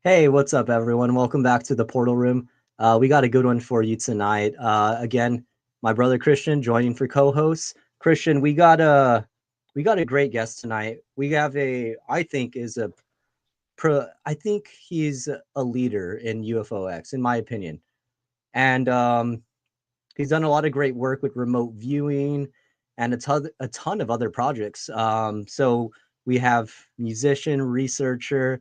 Hey, what's up, everyone? Welcome back to the Portal Room. We got a good one for you tonight. Again, my brother Christian joining for co-host. Christian, we got a great guest tonight. We have I think I think he's a leader in UFOX, in my opinion, and he's done a lot of great work with remote viewing and a ton of other projects. So we have musician, researcher.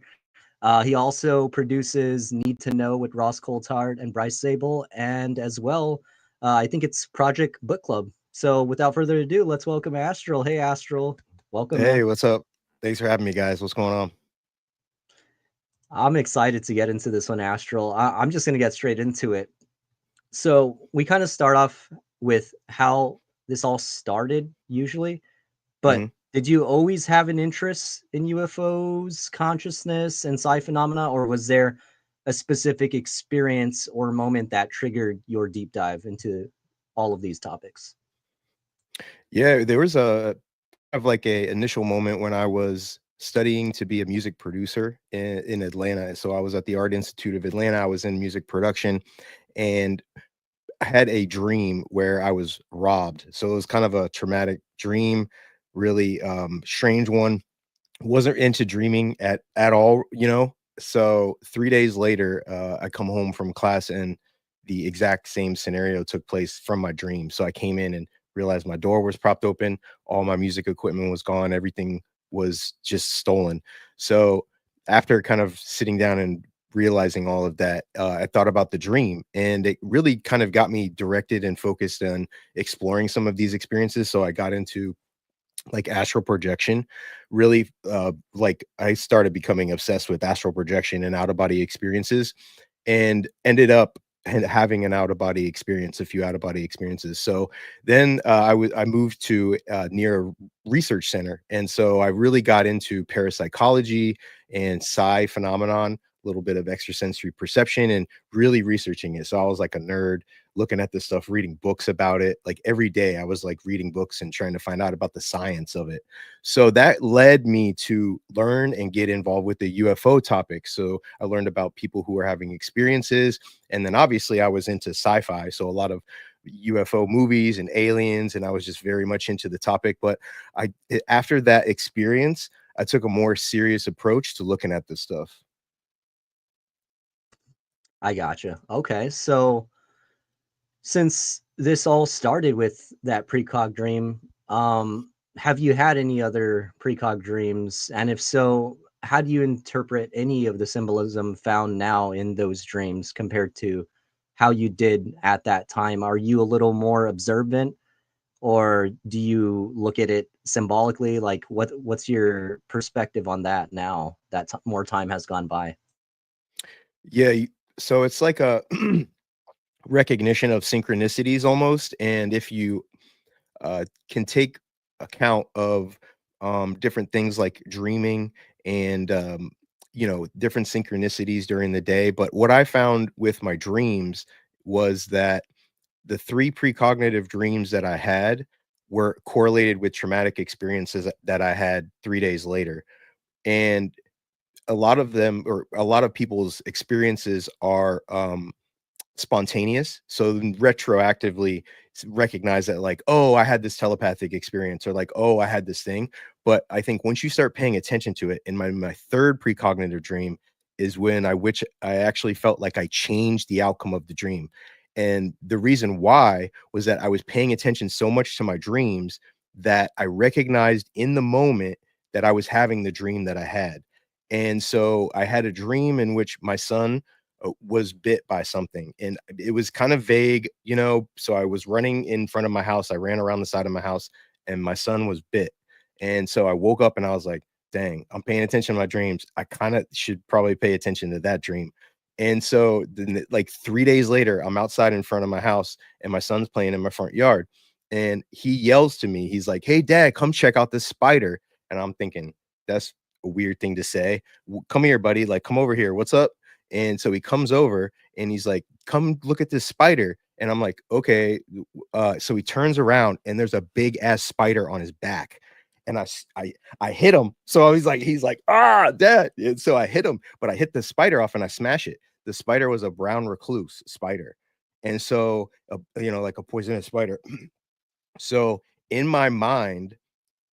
He also produces Need to Know with Ross Coulthart and Bryce Zabel, and as well, I think it's Project Book Club. So without further ado, let's welcome Astral. Hey, Astral. Welcome, man. Hey, what's up? Thanks for having me, guys. What's going on? I'm excited to get into this one, Astral. I'm just going to get straight into it. So we kind of start off with how this all started, usually. But hmm did you always have an interest in UFOs, consciousness, and psi phenomena, or was there a specific experience or moment that triggered your deep dive into all of these topics? Yeah, there was a initial moment when I was studying to be a music producer in Atlanta. So I was at the Art Institute of Atlanta. I was in music production, and I had a dream where I was robbed. So it was kind of a traumatic dream, really strange one. Wasn't into dreaming at all, So 3 days later, I come home from class and the exact same scenario took place from my dream. So I came in and realized my door was propped open, all my music equipment was gone, everything was just stolen. So after kind of sitting down and realizing all of that, I thought about the dream, and it really kind of got me directed and focused on exploring some of these experiences. So I got into like astral projection. Really, like I started becoming obsessed with astral projection and out of body experiences, and ended up having an out of body experience, a few out of body experiences. So then I moved to near a research center, and so I really got into parapsychology and psi phenomenon, a little bit of extrasensory perception, and really researching it. So I was like a nerd looking at this stuff, reading books about it. Like every day I was like reading books and trying to find out about the science of it. So that led me to learn and get involved with the UFO topic. So I learned about people who were having experiences. And then obviously I was into sci-fi. So a lot of UFO movies and aliens, and I was just very much into the topic. But after that experience, I took a more serious approach to looking at this stuff. I gotcha. Okay, so since this all started with that precog dream, have you had any other precog dreams? And if so, how do you interpret any of the symbolism found now in those dreams compared to how you did at that time? Are you a little more observant, or do you look at it symbolically? Like, what's your perspective on that now that more time has gone by? Yeah. So it's like a recognition of synchronicities almost. And if you can take account of different things like dreaming and different synchronicities during the day. But what I found with my dreams was that the three precognitive dreams that I had were correlated with traumatic experiences that I had 3 days later. And a lot of them, or a lot of people's experiences, are spontaneous. So then retroactively recognize that, like, oh, I had this telepathic experience, or like, oh, I had this thing. But I think once you start paying attention to it, in my third precognitive dream is when I actually felt like I changed the outcome of the dream. And the reason why was that I was paying attention so much to my dreams that I recognized in the moment that I was having the dream that I had. And so I had a dream in which my son was bit by something, and it was kind of vague, so I was running in front of my house. I ran around the side of my house, and my son was bit. And so I woke up and I was like, dang, I'm paying attention to my dreams. I kind of should probably pay attention to that dream. And so then, like 3 days later, I'm outside in front of my house, and my son's playing in my front yard, and he yells to me. He's like, hey dad, come check out this spider. And I'm thinking, that's a weird thing to say. Come here, buddy, like, come over here, what's up? And so he comes over and he's like, come look at this spider. And I'm like, okay. So he turns around and there's a big ass spider on his back. and I hit him. So he's like, ah, dad. And so I hit him, but I hit the spider off and I smash it. The spider was a brown recluse spider. And so, like a poisonous spider. So in my mind,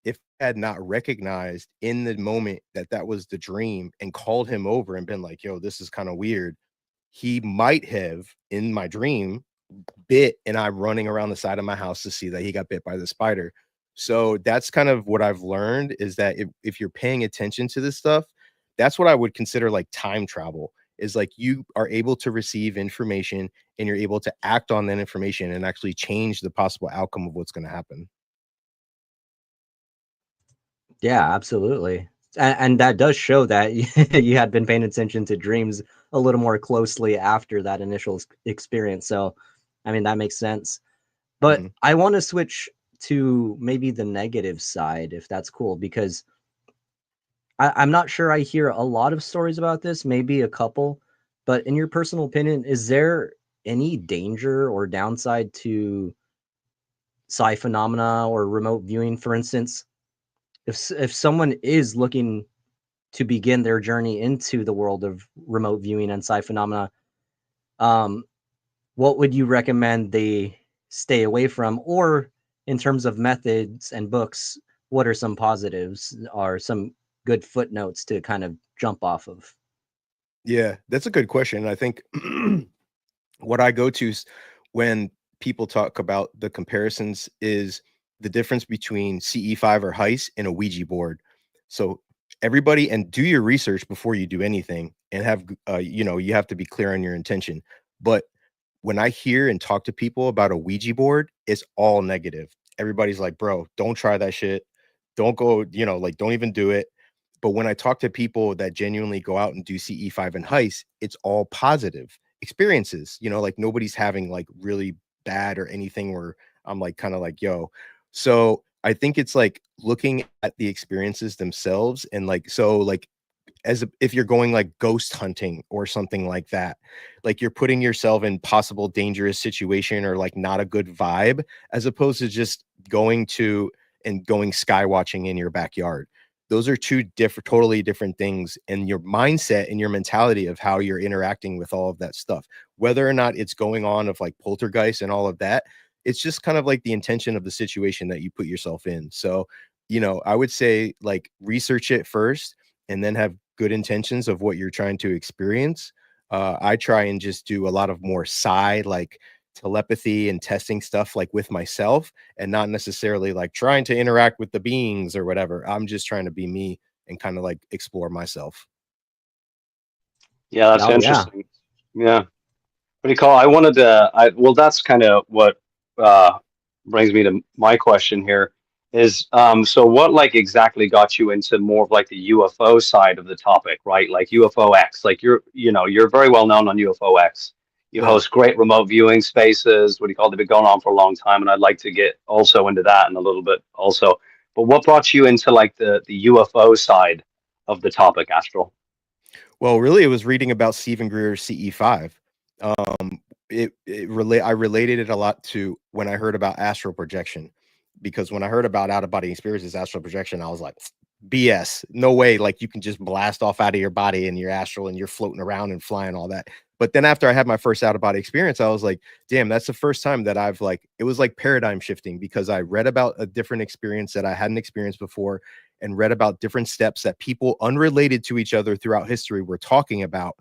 if I had not recognized in the moment that that was the dream and called him over and been like, yo, this is kind of weird, he might have in my dream bit, and I'm running around the side of my house to see that he got bit by the spider. So that's kind of what I've learned, is that if you're paying attention to this stuff, that's what I would consider like time travel, is like you are able to receive information and you're able to act on that information and actually change the possible outcome of what's going to happen. Yeah, absolutely. And that does show that you had been paying attention to dreams a little more closely after that initial experience. So, I mean, that makes sense. But Mhm. I want to switch to maybe the negative side, if that's cool, because I'm not sure I hear a lot of stories about this, maybe a couple. But in your personal opinion, is there any danger or downside to psi phenomena or remote viewing? For instance, if someone is looking to begin their journey into the world of remote viewing and psi phenomena, um, what would you recommend they stay away from? Or in terms of methods and books, what are some positives or some good footnotes to kind of jump off of? Yeah, that's a good question. I think what I go to when people talk about the comparisons is the difference between CE5 or Heist and a Ouija board. So everybody, and do your research before you do anything, and have you have to be clear on your intention. But when I hear and talk to people about a Ouija board, it's all negative. Everybody's like, bro, don't try that shit. Don't go, like, don't even do it. But when I talk to people that genuinely go out and do CE5 and Heist, it's all positive experiences, like nobody's having like really bad or anything where I'm like kind of like, yo. So I think it's like looking at the experiences themselves, and like, so like if you're going like ghost hunting or something like that, like you're putting yourself in possible dangerous situation or like not a good vibe, as opposed to just going sky watching in your backyard. Those are two totally different things, and your mindset and your mentality of how you're interacting with all of that stuff, whether or not it's going on of like poltergeist and all of that, it's just kind of like the intention of the situation that you put yourself in. So, I would say like research it first, and then have good intentions of what you're trying to experience. I try and just do a lot of more like telepathy and testing stuff like with myself, and not necessarily like trying to interact with the beings or whatever. I'm just trying to be me and kind of like explore myself. Yeah, that's Oh yeah. interesting. Yeah. What do you call? I wanted to. Well, that's kind of what uh, brings me to my question here. Is so what like exactly got you into more of like the UFO side of the topic, right? Like UFO X. Like you're very well known on UFO X. You Yeah. host great remote viewing spaces. What do you call it? They've been going on for a long time, and I'd like to get also into that in a little bit also. But what brought you into like the UFO side of the topic, Astral? Well, really, it was reading about Stephen Greer's CE5. I related it a lot to when I heard about astral projection, because when I heard about out of body experiences, astral projection, I was like, BS, no way. Like you can just blast off out of your body and you're astral and you're floating around and flying all that. But then after I had my first out of body experience, I was like, damn, that's the first time that I've like, it was like paradigm shifting, because I read about a different experience that I hadn't experienced before, and read about different steps that people unrelated to each other throughout history were talking about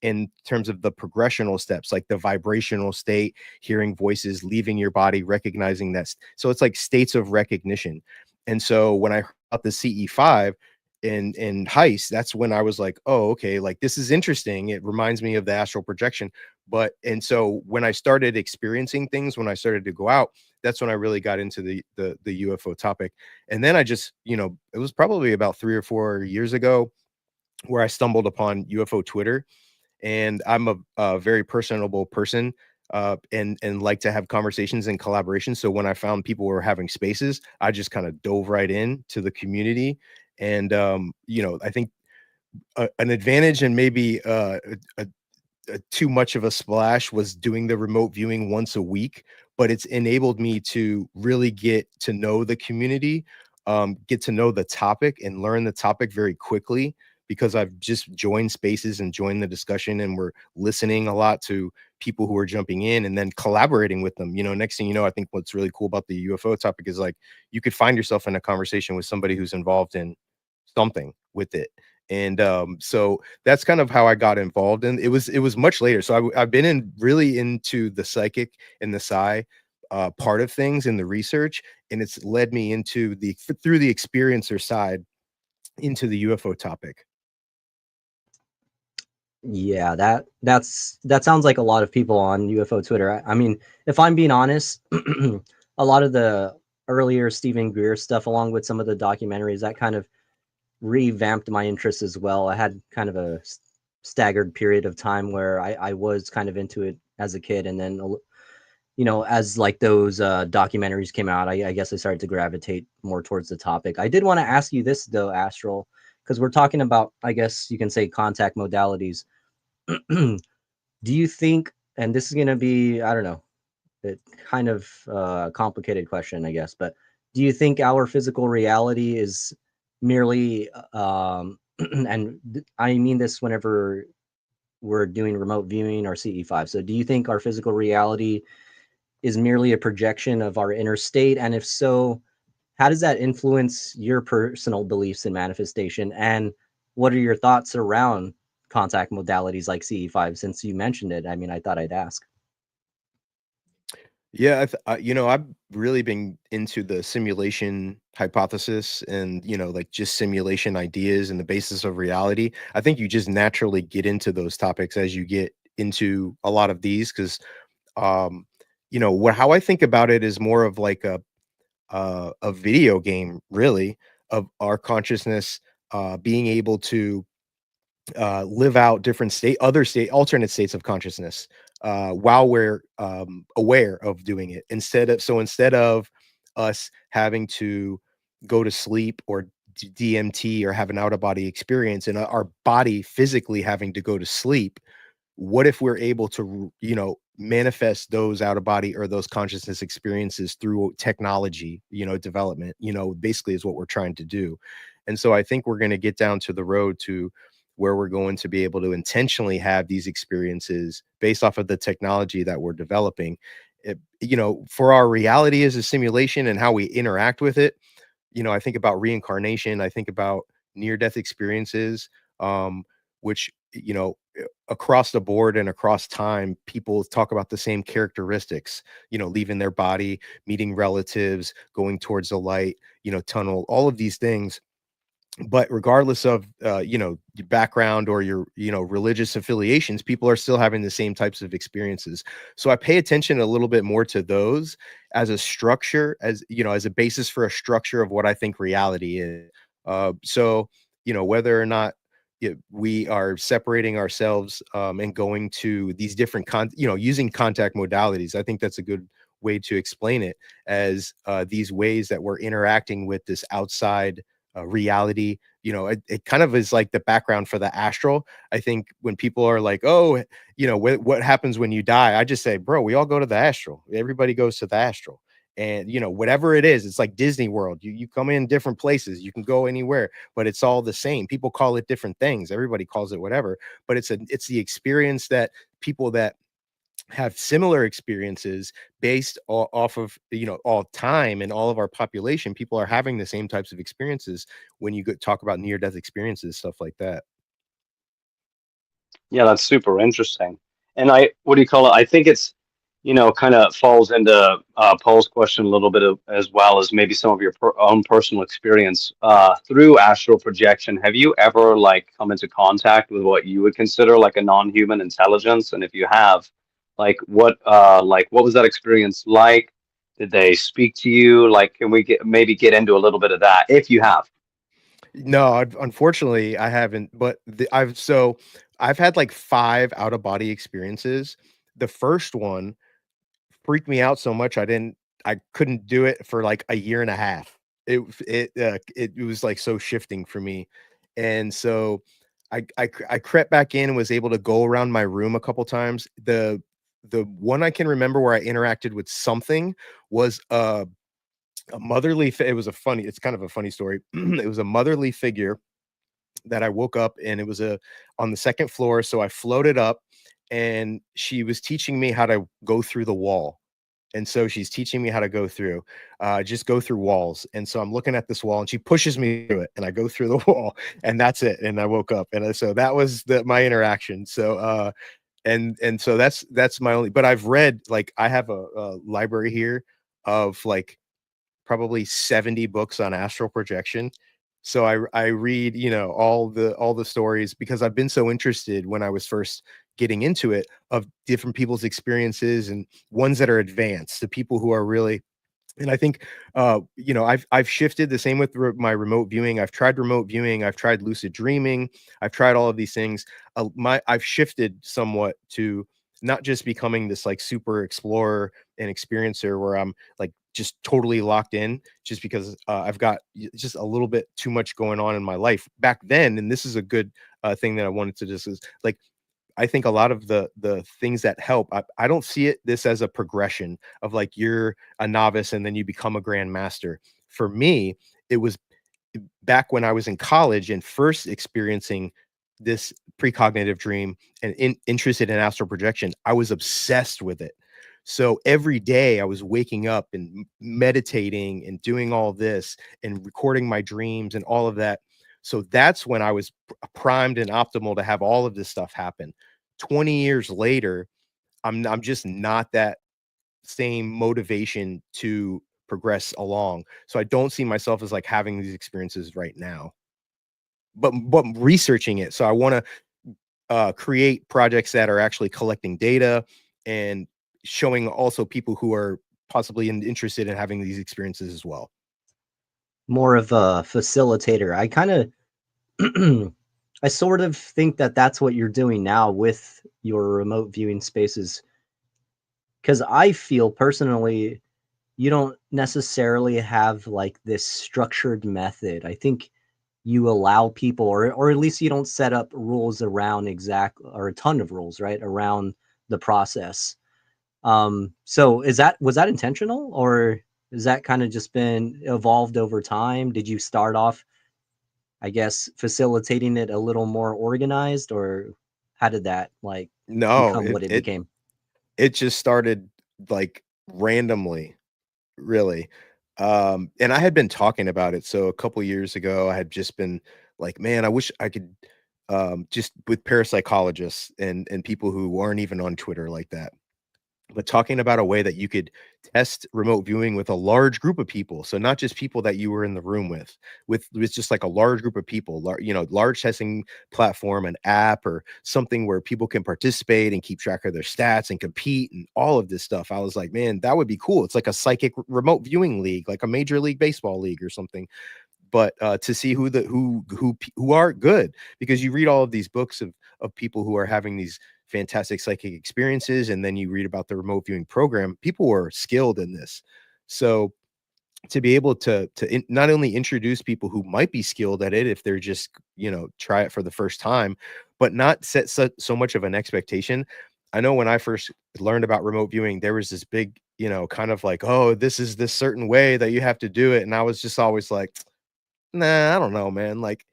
in terms of the progressional steps, like the vibrational state, hearing voices, leaving your body, recognizing that. So it's like states of recognition. And so when I heard about the CE5 in Heist, that's when I was like, oh, okay, like this is interesting. It reminds me of the astral projection. And so when I started experiencing things, when I started to go out, that's when I really got into the UFO topic. And then I just, it was probably about 3 or 4 years ago where I stumbled upon UFO Twitter, and I'm a very personable person, and like to have conversations and collaboration. So when I found people were having spaces, I just kind of dove right in to the community. And I think an advantage, and maybe too much of a splash, was doing the remote viewing once a week, but it's enabled me to really get to know the community get to know the topic and learn the topic very quickly, because I've just joined spaces and joined the discussion, and we're listening a lot to people who are jumping in and then collaborating with them. Next thing you know, I think what's really cool about the UFO topic is like you could find yourself in a conversation with somebody who's involved in something with it. And so that's kind of how I got involved. And it was much later. So I've been really into the psychic and the psi part of things in the research, and it's led me into through the experiencer side into the UFO topic. Yeah, that sounds like a lot of people on UFO Twitter. I mean, if I'm being honest, a lot of the earlier Stephen Greer stuff, along with some of the documentaries, that kind of revamped my interest as well. I had kind of a staggered period of time where I was kind of into it as a kid, and then as like those documentaries came out, I guess I started to gravitate more towards the topic. I did want to ask you this though, Astral, because we're talking about, I guess you can say, contact modalities. Do you think, and this is going to be, I don't know, it kind of complicated question, I guess, but do you think our physical reality is merely, and I mean this whenever we're doing remote viewing or CE5. So do you think our physical reality is merely a projection of our inner state? And if so, how does that influence your personal beliefs in manifestation? And what are your thoughts around contact modalities like CE5? Since you mentioned it, I mean, I thought I'd ask. Yeah, I've really been into the simulation hypothesis and, like just simulation ideas and the basis of reality. I think you just naturally get into those topics as you get into a lot of these, because, how I think about it is more of like a video game, really, of our consciousness being able to live out alternate states of consciousness while we're aware of doing it. Instead of us having to go to sleep or DMT or have an out of body experience, and our body physically having to go to sleep, what if we're able to, manifest those out of body or those consciousness experiences through technology, development, basically is what we're trying to do. And so I think we're going to get down to the road to where we're going to be able to intentionally have these experiences based off of the technology that we're developing. For our reality as a simulation and how we interact with it, I think about reincarnation. I think about near-death experiences, which, across the board and across time, people talk about the same characteristics, leaving their body, meeting relatives, going towards the light, tunnel, all of these things. But regardless of, your background or your, religious affiliations, people are still having the same types of experiences. So I pay attention a little bit more to those as a structure, as a basis for a structure of what I think reality is. So, whether or not we are separating ourselves and going to these different using contact modalities, I think that's a good way to explain it, as these ways that we're interacting with this outside reality. It kind of is like the background for the astral. I think when people are like, oh, what happens when you die, I just say, bro, we all go to the astral. Everybody goes to the astral. And whatever it is, it's like Disney World. You come in different places, you can go anywhere, but it's all the same. People call it different things, everybody calls it whatever, but it's the experience that people that have similar experiences based off of all time, and all of our population, people are having the same types of experiences when you talk about near-death experiences, stuff like that. Yeah, that's super interesting. And what do you call it? I think it's, kind of falls into Paul's question a little bit as well, as maybe some of your own personal experience through astral projection. Have you ever like come into contact with what you would consider like a non-human intelligence? And if you have, what was that experience like? Did they speak to you? Like, can we maybe get into a little bit of that if you have? No, unfortunately, I haven't. But I've had like 5 out of body experiences. The first one freaked me out so much I couldn't do it for like a year and a half. It was like so shifting for me, and so I crept back in and was able to go around my room a couple times. The one I can remember where I interacted with something was a motherly it was a funny, it's kind of a funny story. It was a motherly figure that I woke up, and it was on the second floor. So I floated up, and she was teaching me how to go through the wall. And so she's teaching me how to just go through walls. And so I'm looking at this wall, and she pushes me through it, and I go through the wall, and that's it. And I woke up, and so that was my interaction. So, and so that's my only, but I've read, like, I have a library here of like probably 70 books on astral projection. So I read, all the stories, because I've been so interested when I was first getting into it, of different people's experiences, and ones that are advanced, the people who are really. And I think, I've shifted the same with my remote viewing. I've tried remote viewing. I've tried lucid dreaming. I've tried all of these things. I've shifted somewhat to not just becoming this like super explorer and experiencer where I'm like just totally locked in, just because I've got just a little bit too much going on in my life back then. And this is a good thing that I wanted to discuss. Like, I think a lot of the things that help, I don't see this as a progression of like you're a novice and then you become a grand master. For me, it was back when I was in college and first experiencing this precognitive dream and interested in astral projection. I was obsessed with it. So every day I was waking up and meditating and doing all this and recording my dreams and all of that. So that's when I was primed and optimal to have all of this stuff happen. 20 years later, I'm just not that same motivation to progress along. So I don't see myself as like having these experiences right now. But researching it. So I want to create projects that are actually collecting data and showing also people who are possibly interested in having these experiences as well. More of a facilitator. I sort of think that that's what you're doing now with your remote viewing spaces. Because I feel personally, you don't necessarily have like this structured method. I think you allow people, or at least you don't set up rules around or a ton of rules, right, around the process. So was that intentional, or has that kind of just been evolved over time? Did you start off, I guess, facilitating it a little more organized, or how did that like No, become what it became? it just started like randomly, really. And I had been talking about it. So a couple years ago, I had just been like, man, I wish I could just with parapsychologists and people who aren't even on Twitter like that, but talking about a way that you could test remote viewing with a large group of people. So not just people that you were in the room with just like a large group of people, large testing platform, an app or something where people can participate and keep track of their stats and compete and all of this stuff. I was like, man, that would be cool. It's like a psychic remote viewing league, like a Major League Baseball league or something. But to see who are good, because you read all of these books of people who are having these fantastic psychic experiences, and then you read about the remote viewing program. People were skilled in this. So to be able to not only introduce people who might be skilled at it if they're just try it for the first time, but not set so much of an expectation. I know when I first learned about remote viewing, there was this big kind of like, oh, this is this certain way that you have to do it, and I was just always like, nah, I don't know, man. Like,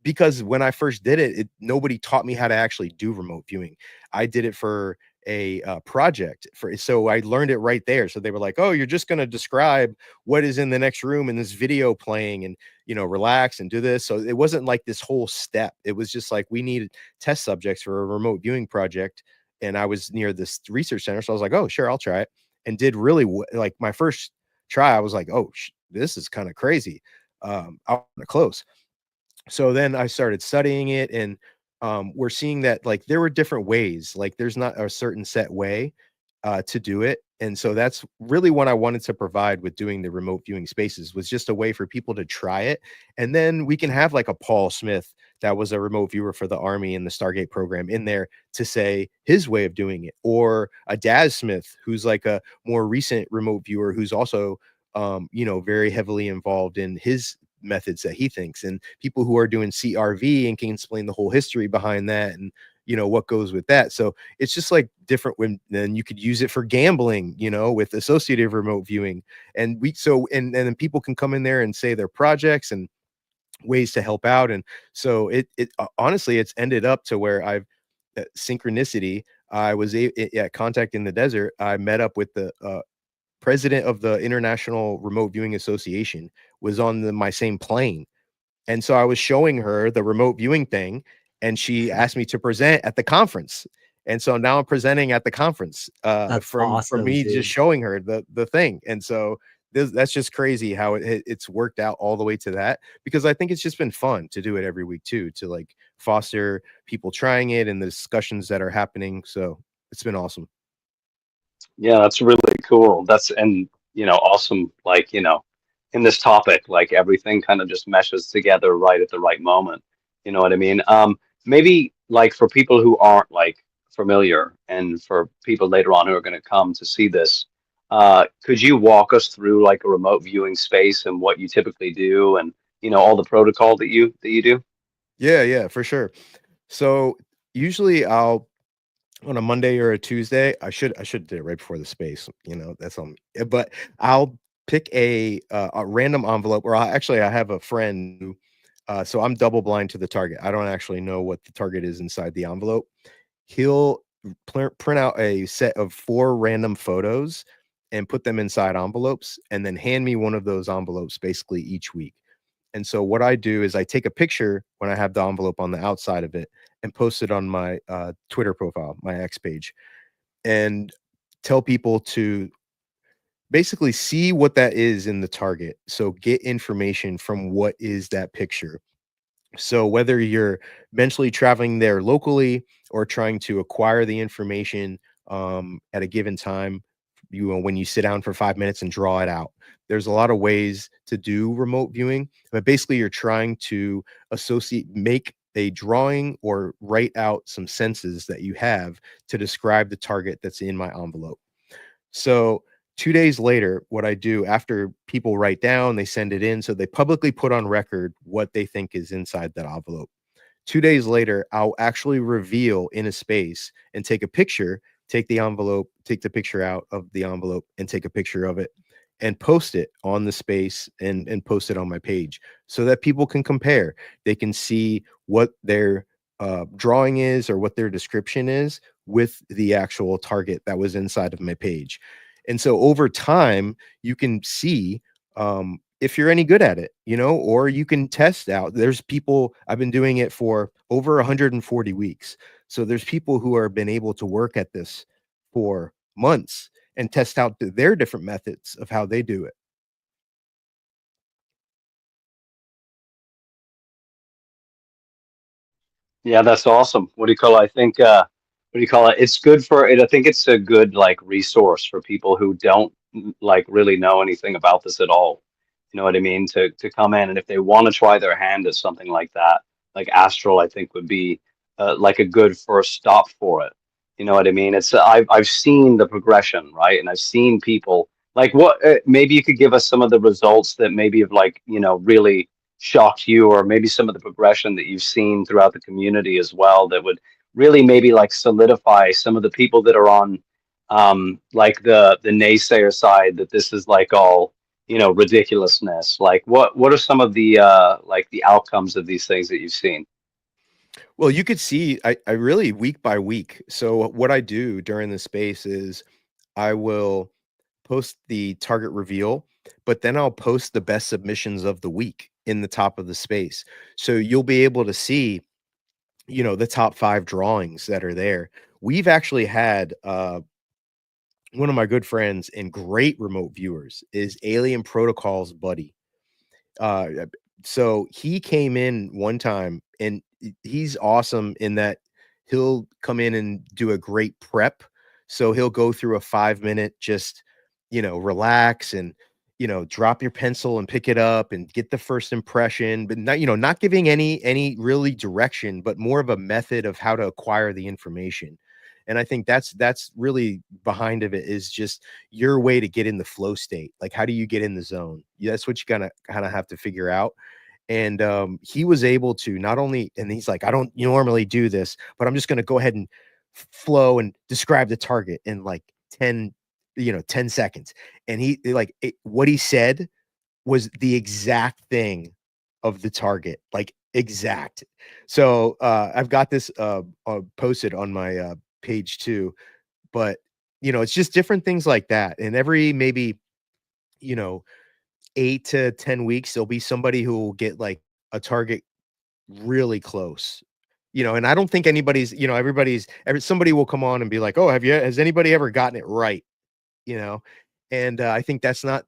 because when I first did it, nobody taught me how to actually do remote viewing. I did it for a project so I learned it right there. So they were like, oh, you're just going to describe what is in the next room in this video playing and, relax and do this. So it wasn't like this whole step. It was just like, we needed test subjects for a remote viewing project. And I was near this research center. So I was like, oh, sure, I'll try it. And did really like my first try. I was like, oh, this is kind of crazy. I was close. So then I started studying it, and we're seeing that like there were different ways. Like there's not a certain set way to do it. And so that's really what I wanted to provide with doing the remote viewing spaces, was just a way for people to try it. And then we can have like a Paul Smith that was a remote viewer for the Army in the Stargate program in there to say his way of doing it, or a Daz Smith who's like a more recent remote viewer who's also very heavily involved in his methods that he thinks, and people who are doing CRV and can explain the whole history behind that, and what goes with that. So it's just like different when then you could use it for gambling, with associative remote viewing. And and then people can come in there and say their projects and ways to help out. And so honestly, it's ended up to where I've synchronicity. I was at Contact in the Desert. I met up with the president of the International Remote Viewing Association, was on my same plane. And so I was showing her the remote viewing thing, and she asked me to present at the conference. And so now I'm presenting at the conference That's from awesome, me dude. just showing her the thing. And so that's just crazy how it's worked out all the way to that, because I think it's just been fun to do it every week too, to like foster people trying it and the discussions that are happening. So it's been awesome. Yeah, that's really cool. Awesome. Like, in this topic, like everything kind of just meshes together right at the right moment. You know what I mean? Maybe like for people who aren't like familiar, and for people later on who are going to come to see this, could you walk us through like a remote viewing space and what you typically do, and all the protocol that you do? Yeah, for sure. So usually I'll on a Monday or a Tuesday, I should do it right before the space, that's on me. But I'll pick a random envelope, or I have a friend who, so I'm double blind to the target. I don't actually know what the target is inside the envelope. He'll print out a set of 4 random photos and put them inside envelopes, and then hand me one of those envelopes basically each week. And so what I do is I take a picture when I have the envelope on the outside of it and post it on my Twitter profile, my X page, and tell people to basically see what that is in the target. So get information from what is that picture. So whether you're mentally traveling there locally or trying to acquire the information at a given time, when you sit down for 5 minutes and draw it out, there's a lot of ways to do remote viewing. But basically, you're trying to make a drawing or write out some senses that you have to describe the target that's in my envelope. So 2 days later, what I do after people write down, they send it in. So they publicly put on record what they think is inside that envelope. 2 days later, I'll actually reveal in a space and take a picture, take the envelope, take the picture out of the envelope and take a picture of it and post it on the space and post it on my page so that people can compare. They can see what their drawing is or what their description is with the actual target that was inside of my page. And so over time, you can see if you're any good at it, or you can test out. There's people, I've been doing it for over 140 weeks. So there's people who have been able to work at this for months and test out their different methods of how they do it. Yeah, that's awesome. What do you call it? I think what do you call it? It's good for it. I think it's a good like resource for people who don't like really know anything about this at all. You know what I mean? To come in, and if they want to try their hand at something like that, like Astral, I think would be like a good first stop for it. You know what I mean? It's I've seen the progression, right? And I've seen people like what maybe you could give us some of the results that maybe have like, really shocked you, or maybe some of the progression that you've seen throughout the community as well, that would really maybe like solidify some of the people that are on like the naysayer side, that this is like all ridiculousness. Like what are some of the like the outcomes of these things that you've seen? Well, you could see I really week by week. So what I do during the space is I will post the target reveal, but then I'll post the best submissions of the week in the top of the space. So you'll be able to see, the top 5 drawings that are there. We've actually had one of my good friends and great remote viewers is Alien Protocol's buddy. Uh, so he came in one time and he's awesome in that he'll come in and do a great prep. So he'll go through a 5-minute, just, relax and, drop your pencil and pick it up and get the first impression, but not giving any really direction, but more of a method of how to acquire the information. And I think that's really behind of it, is just your way to get in the flow state. Like, how do you get in the zone? That's what you kind of have to figure out. And he was able to not only, and he's like, I don't normally do this, but I'm just going to go ahead and flow and describe the target in like 10 10 seconds. And what he said was the exact thing of the target, like exact. So I've got this posted on my page too, but it's just different things like that. And every maybe, you know, 8 to 10 weeks, there'll be somebody who will get like a target really close. And I don't think anybody's, somebody will come on and be like, "Oh, has anybody ever gotten it right?" You know, and I think that's not,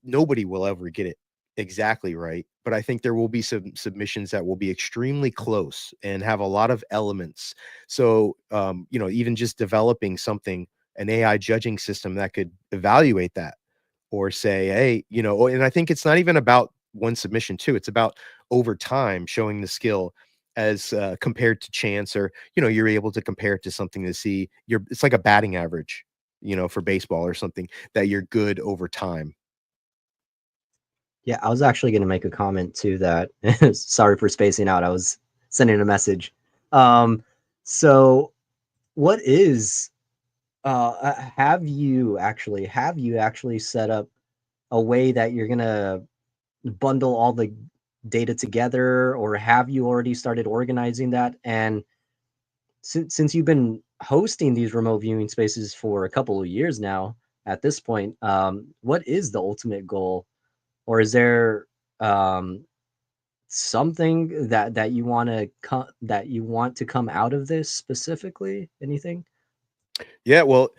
nobody will ever get it exactly right. But I think there will be some submissions that will be extremely close and have a lot of elements. So, even just developing something, an AI judging system that could evaluate that, or say, hey, and I think it's not even about one submission too. It's about over time showing the skill as compared to chance, or you're able to compare it to something to see it's like a batting average, for baseball or something, that you're good over time. Yeah, I was actually going to make a comment to that. Sorry for spacing out. I was sending a message. So what is have you actually set up a way that you're going to bundle all the data together, or have you already started organizing that? And since you've been hosting these remote viewing spaces for a couple of years now at this point, what is the ultimate goal? Or is there something that you want to come out of this specifically? Anything? Yeah, well,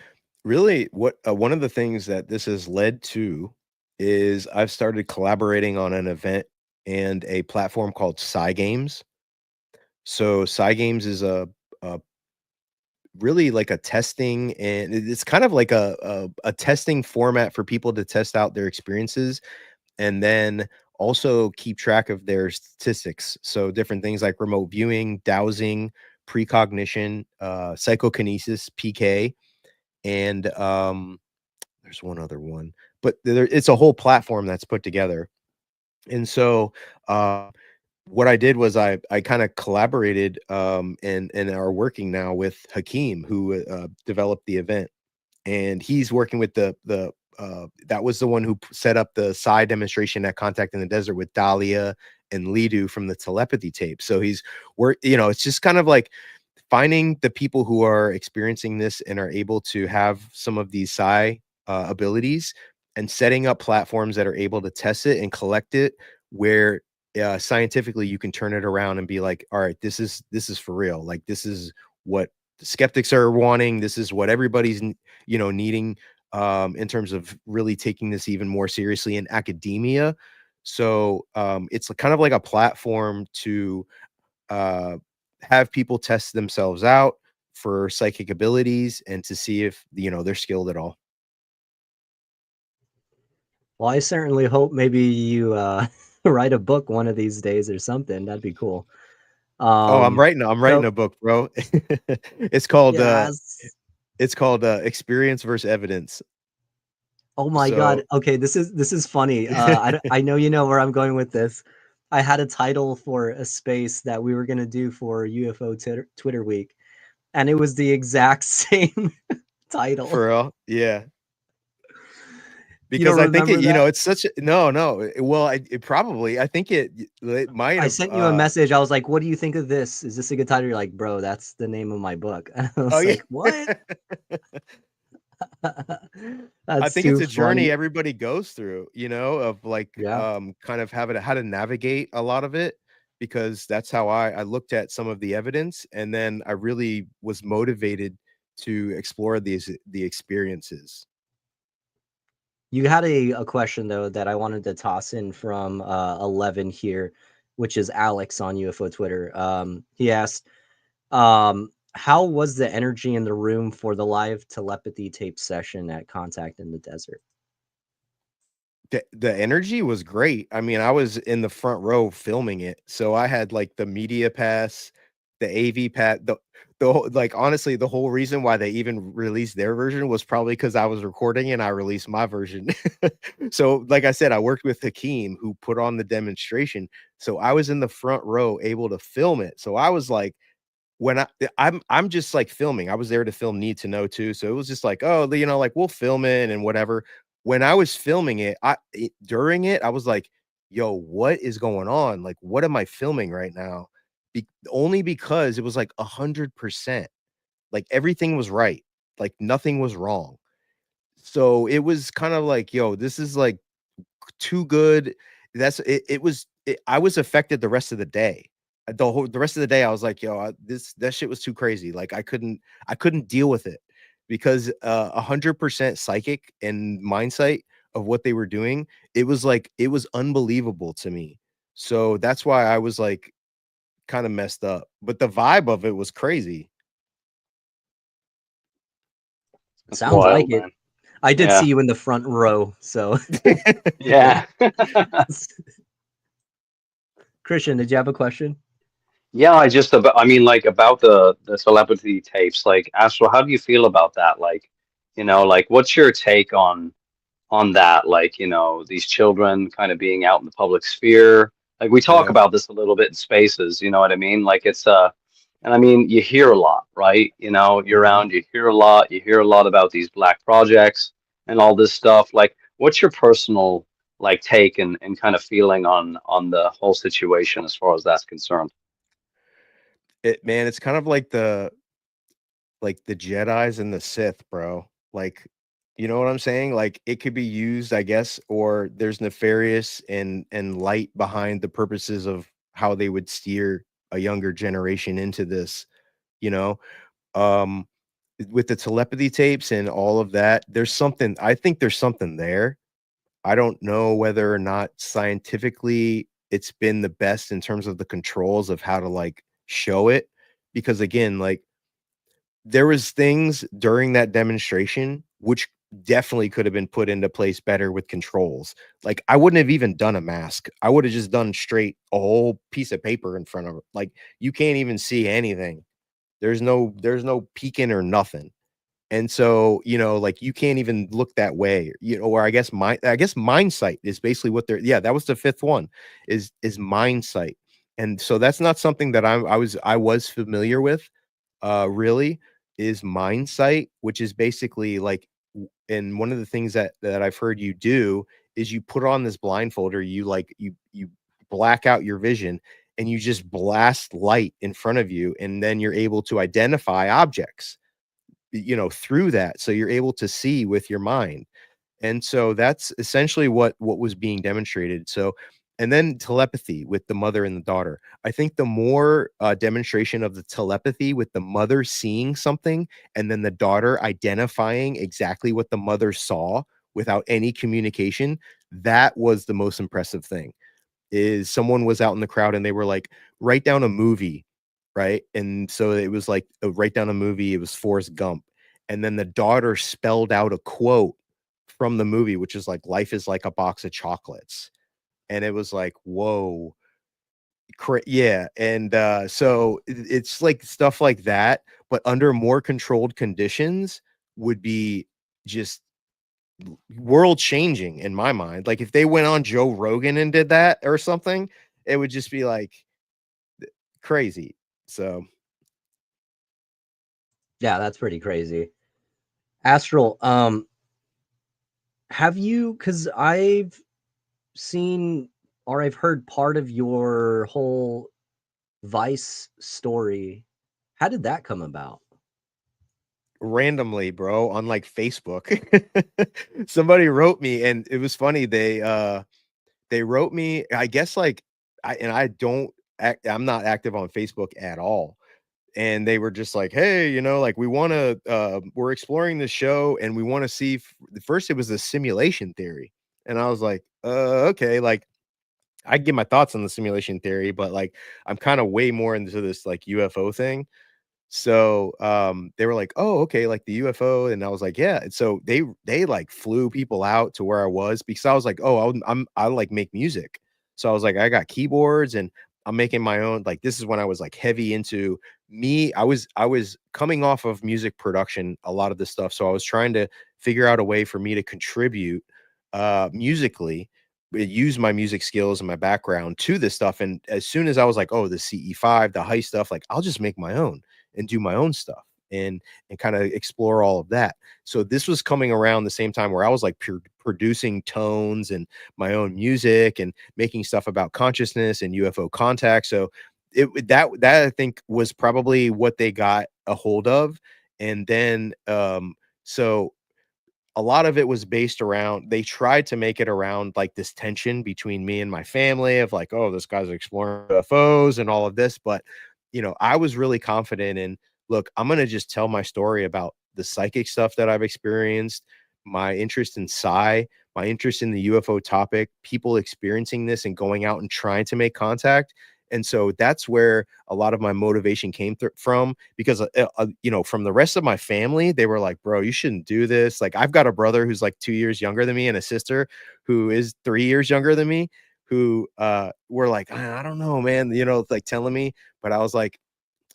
really, what one of the things that this has led to is I've started collaborating on an event and a platform called Games. So Games is a really like a testing, and it's kind of like a testing format for people to test out their experiences, and then also keep track of their statistics. So different things like remote viewing, dowsing, precognition, psychokinesis, PK, and there's one other one, but it's a whole platform that's put together. And so what I did was I kind of collaborated and are working now with Hakeem, who developed the event, and he's working with the that was the one who set up the side demonstration at Contact in the Desert with Dahlia and Lidu from the telepathy tape. So it's just kind of like finding the people who are experiencing this and are able to have some of these psi abilities, and setting up platforms that are able to test it and collect it, where scientifically you can turn it around and be like, all right, this is for real. Like, this is what the skeptics are wanting. This is what everybody's needing, in terms of really taking this even more seriously in academia. So it's kind of like a platform to uh, have people test themselves out for psychic abilities and to see if they're skilled at all. Well, I certainly hope maybe you write a book one of these days or something. That'd be cool. Oh, I'm Um, writing so a book, bro. It's called yes. Experience versus Evidence. Oh my God. So Okay, this is funny. I know you know where I'm going with this. I had a title for a space that we were gonna do for UFO Twitter week, and it was the exact same title. for real, yeah. You don't Because I think remember that? it's such a no. Well, I think it might I have. sent you a message. I was like, "What do you think of this? Is this a good title?" You're like, "Bro, that's the name of my book." And I Oh was yeah. like, "What?" I That's think it's too a journey funny. everybody goes through, of like Yeah. kind of having how to navigate a lot of it, because that's how I looked at some of the evidence, and then I really was motivated to explore the experiences. You had a question though that I wanted to toss in from 11 here, which is Alex on UFO Twitter. He asked, how was the energy in the room for the live telepathy tape session at Contact in the Desert? The energy was great. I mean, I was in the front row filming it, so I had like the media pass. AV pad, like honestly, the whole reason why they even released their version was probably because I was recording and I released my version. So, like I said, I worked with Hakeem who put on the demonstration. So I was in the front row able to film it. So I was like, when I'm just like filming. I was there to film Need to Know too. So it was just like, oh, like we'll film it and whatever. When I was filming it, during it, I was like, yo, what is going on? Like, what am I filming right now? Only because it was like 100%. Like everything was right. Like nothing was wrong. So it was kind of like, yo, this is like too good. I was affected the rest of the day. The rest of the day, I was like, yo, that shit was too crazy. Like I couldn't deal with it because 100% psychic and mindsight of what they were doing. It was unbelievable to me. So that's why I was like kind of messed up. But the vibe of it was crazy. That's Sounds wild, like it. man. I did Yeah. see you in the front row, so Yeah. Christian, did you have a question? Yeah, I mean, like about the telepathy tapes, like Astral, how do you feel about that? Like, like what's your take on that? Like, these children kind of being out in the public sphere. Like we talk Yeah, about this a little bit in spaces, you know what I mean? Like it's and I mean, you hear a lot, right? You're mhm. around, you hear a lot about these black projects and all this stuff. Like, what's your personal like take and kind of feeling on the whole situation as far as that's concerned? Man, it's kind of like the Jedis and the Sith, bro. Like, you know what I'm saying? Like it could be used, I guess, or there's nefarious and light behind the purposes of how they would steer a younger generation into this, you know. Um with the telepathy tapes and all of that, I think there's something there. I don't know whether or not scientifically it's been the best in terms of the controls of how to like show it because again, like there was things during that demonstration which definitely could have been put into place better with controls. Like I wouldn't have even done a mask. I would have just done straight a whole piece of paper in front of it. Like you can't even see anything. There's no peeking or nothing. And so, like you can't even look that way, or I guess mind sight is basically what yeah, that was the fifth one is mind sight. And so that's not something that I was familiar with, really is mind sight, which is basically like, and one of the things that I've heard you do is you put on this blindfold or you black out your vision and you just blast light in front of you. And then you're able to identify objects through that, so you're able to see with your mind. And so that's essentially what was being demonstrated. So, and then telepathy with the mother and the daughter, I think the more demonstration of the telepathy with the mother seeing something and then the daughter identifying exactly what the mother saw without any communication, that was the most impressive thing. Is someone was out in the crowd and they were like, write down a movie, right? And so it was like, write down a movie. It was Forrest Gump. And then the daughter spelled out a quote from the movie, which is like, life is like a box of chocolates. And it was like, whoa. Yeah. And so it's like stuff like that, but under more controlled conditions would be just world changing in my mind. Like if they went on Joe Rogan and did that or something, it would just be like crazy. So Yeah, that's pretty crazy. Astral, have you, because I've seen or I've heard part of your whole Vice story. How did that come about? randomly, bro, on like Facebook, somebody wrote me and it was funny. They wrote me, I guess like I don't I'm not active on Facebook at all. And they were just like, hey, like we want to we're exploring this show and we want to see first it was a simulation theory. And I was like, okay, like I give my thoughts on the simulation theory, but like I'm kind of way more into this like UFO thing. So they were like, oh, okay, like the UFO. And I was like, yeah. And so they like flew people out to where I was because I was like, oh, I like make music. So I was like, I got keyboards and I'm making my own, like, this is when I was like heavy into me. I was coming off of music production, a lot of this stuff. So I was trying to figure out a way for me to contribute musically, use my music skills and my background to this stuff. And as soon as I was like, oh, the CE5, the high stuff, like, I'll just make my own and do my own stuff and kind of explore all of that. So this was coming around the same time where I was like producing tones and my own music and making stuff about consciousness and UFO contact. So that I think was probably what they got a hold of. And then so a lot of it was based around, they tried to make it around like this tension between me and my family of like, oh, this guy's exploring UFOs and all of this. But, you know, I was really confident in, look, I'm going to just tell my story about the psychic stuff that I've experienced, my interest in psi, my interest in the UFO topic, people experiencing this and going out and trying to make contact. And so that's where a lot of my motivation came from, because, you know, from the rest of my family, they were like, bro, you shouldn't do this. Like, I've got a brother who's like 2 years younger than me and a sister who is 3 years younger than me, who were like, I don't know, man, you know, like telling me. But I was like,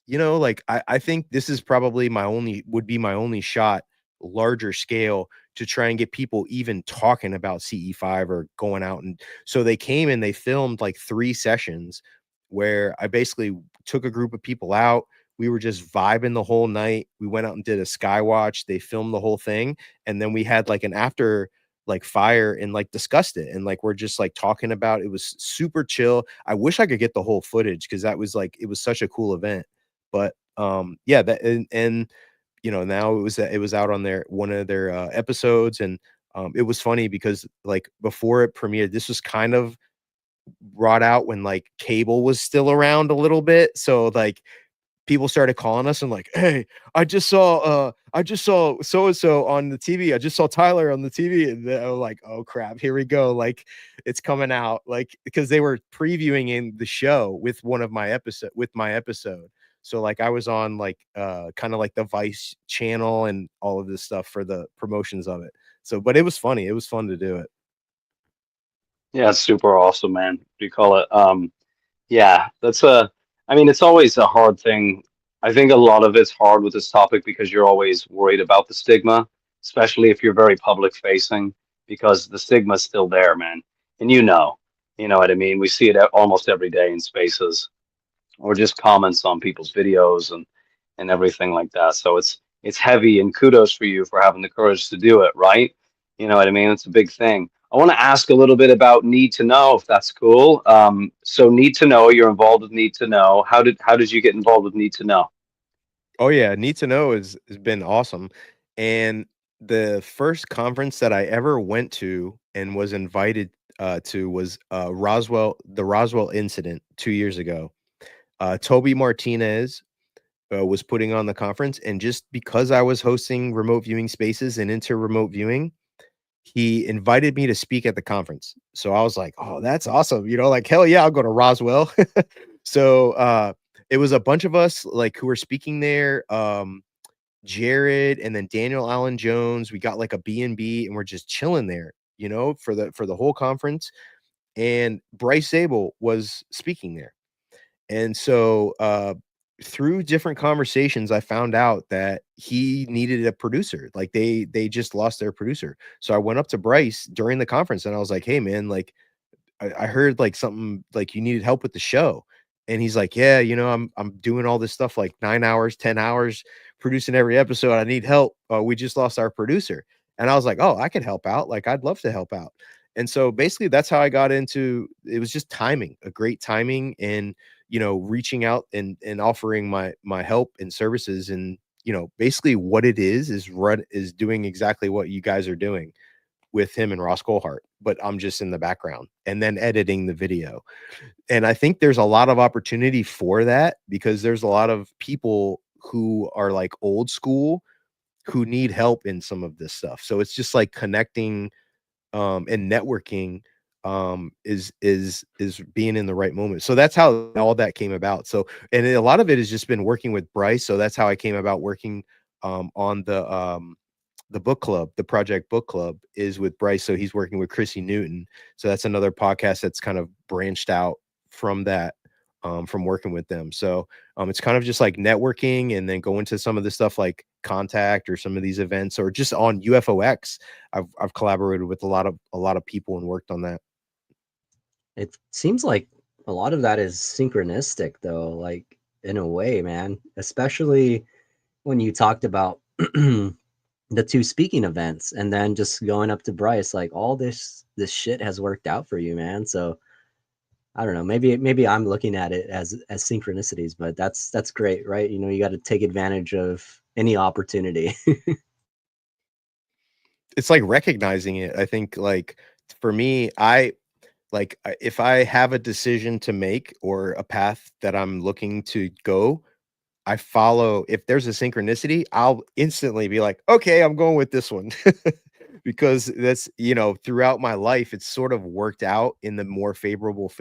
you know, like, I think this is probably would be my only shot, larger scale, to try and get people even talking about CE5 or going out. And so they came and they filmed like 3 sessions where I basically took a group of people out. We were just vibing the whole night. We went out and did a sky watch. They filmed the whole thing. And then we had like an after like fire and like discussed it. And like, we're just like talking about, it was super chill. I wish I could get the whole footage, because that was like, it was such a cool event. But yeah, that, and you know, now it was out on their one of their episodes. And it was funny because like before it premiered, this was kind of brought out when like cable was still around a little bit. So like people started calling us and like, hey, I just saw so and so on the TV. I just saw Tyler on the TV. And they were like, oh crap, here we go. Like, it's coming out, like, because they were previewing in the show with my episode. So like I was on like kind of like the Vice channel and all of this stuff for the promotions of it. So, but it was funny. It was fun to do it. Yeah, it's super awesome, man. What do you call it? Yeah, I mean, it's always a hard thing. I think a lot of it's hard with this topic because you're always worried about the stigma, especially if you're very public facing, because the stigma's still there, man. And you know what I mean? We see it almost every day in spaces, or just comments on people's videos and everything like that. So it's heavy, and kudos for you for having the courage to do it, right? You know what I mean? It's a big thing. I want to ask a little bit about Need to Know, if that's cool. So Need to Know, you're involved with Need to Know. How did you get involved with Need to Know? Oh yeah, Need to Know has been awesome. And the first conference that I ever went to and was invited to was the Roswell incident 2 years ago. Toby Martinez was putting on the conference, and just because I was hosting remote viewing spaces and into remote viewing, he invited me to speak at the conference. So I was like, oh, that's awesome. You know, like, hell yeah, I'll go to Roswell. So it was a bunch of us like who were speaking there. Jared and then Daniel Allen Jones. We got like a B&B and we're just chilling there, you know, for the whole conference. And Bryce Zabel was speaking there. And so through different conversations, I found out that he needed a producer. Like they just lost their producer. So I went up to Bryce during the conference and I was like, hey man, like I heard like something like you needed help with the show. And he's like, yeah, you know, I'm doing all this stuff like 9 hours, 10 hours producing every episode. I need help. We just lost our producer. And I was like, oh, I could help out. Like, I'd love to help out. And so basically that's how I got into it. Was just timing, a great timing, and, you know, reaching out and offering my help and services. And, you know, basically what it is doing exactly what you guys are doing with him and Ross Coulthart, but I'm just in the background and then editing the video. And I think there's a lot of opportunity for that, because there's a lot of people who are like old school who need help in some of this stuff. So it's just like connecting and networking is being in the right moment. So that's how all that came about. So, and a lot of it has just been working with Bryce. So that's how I came about working on the book club. The project book club is with Bryce. So he's working with Chrissy Newton. So that's another podcast that's kind of branched out from that. from working with them. So it's kind of just like networking, and then go into some of the stuff like Contact or some of these events, or just on UFOX. I've collaborated with a lot of people and worked on that. It seems like a lot of that is synchronistic, though, like in a way, man. Especially when you talked about the two speaking events, and then just going up to Bryce, like all this shit has worked out for you, man. So I don't know, maybe I'm looking at it as synchronicities, but that's great, right? You know, you got to take advantage of any opportunity. It's like recognizing it. I think, like, for me, if I have a decision to make or a path that I'm looking to go, I follow. If there's a synchronicity, I'll instantly be like, okay, I'm going with this one. Because that's, throughout my life, it's sort of worked out in the more favorable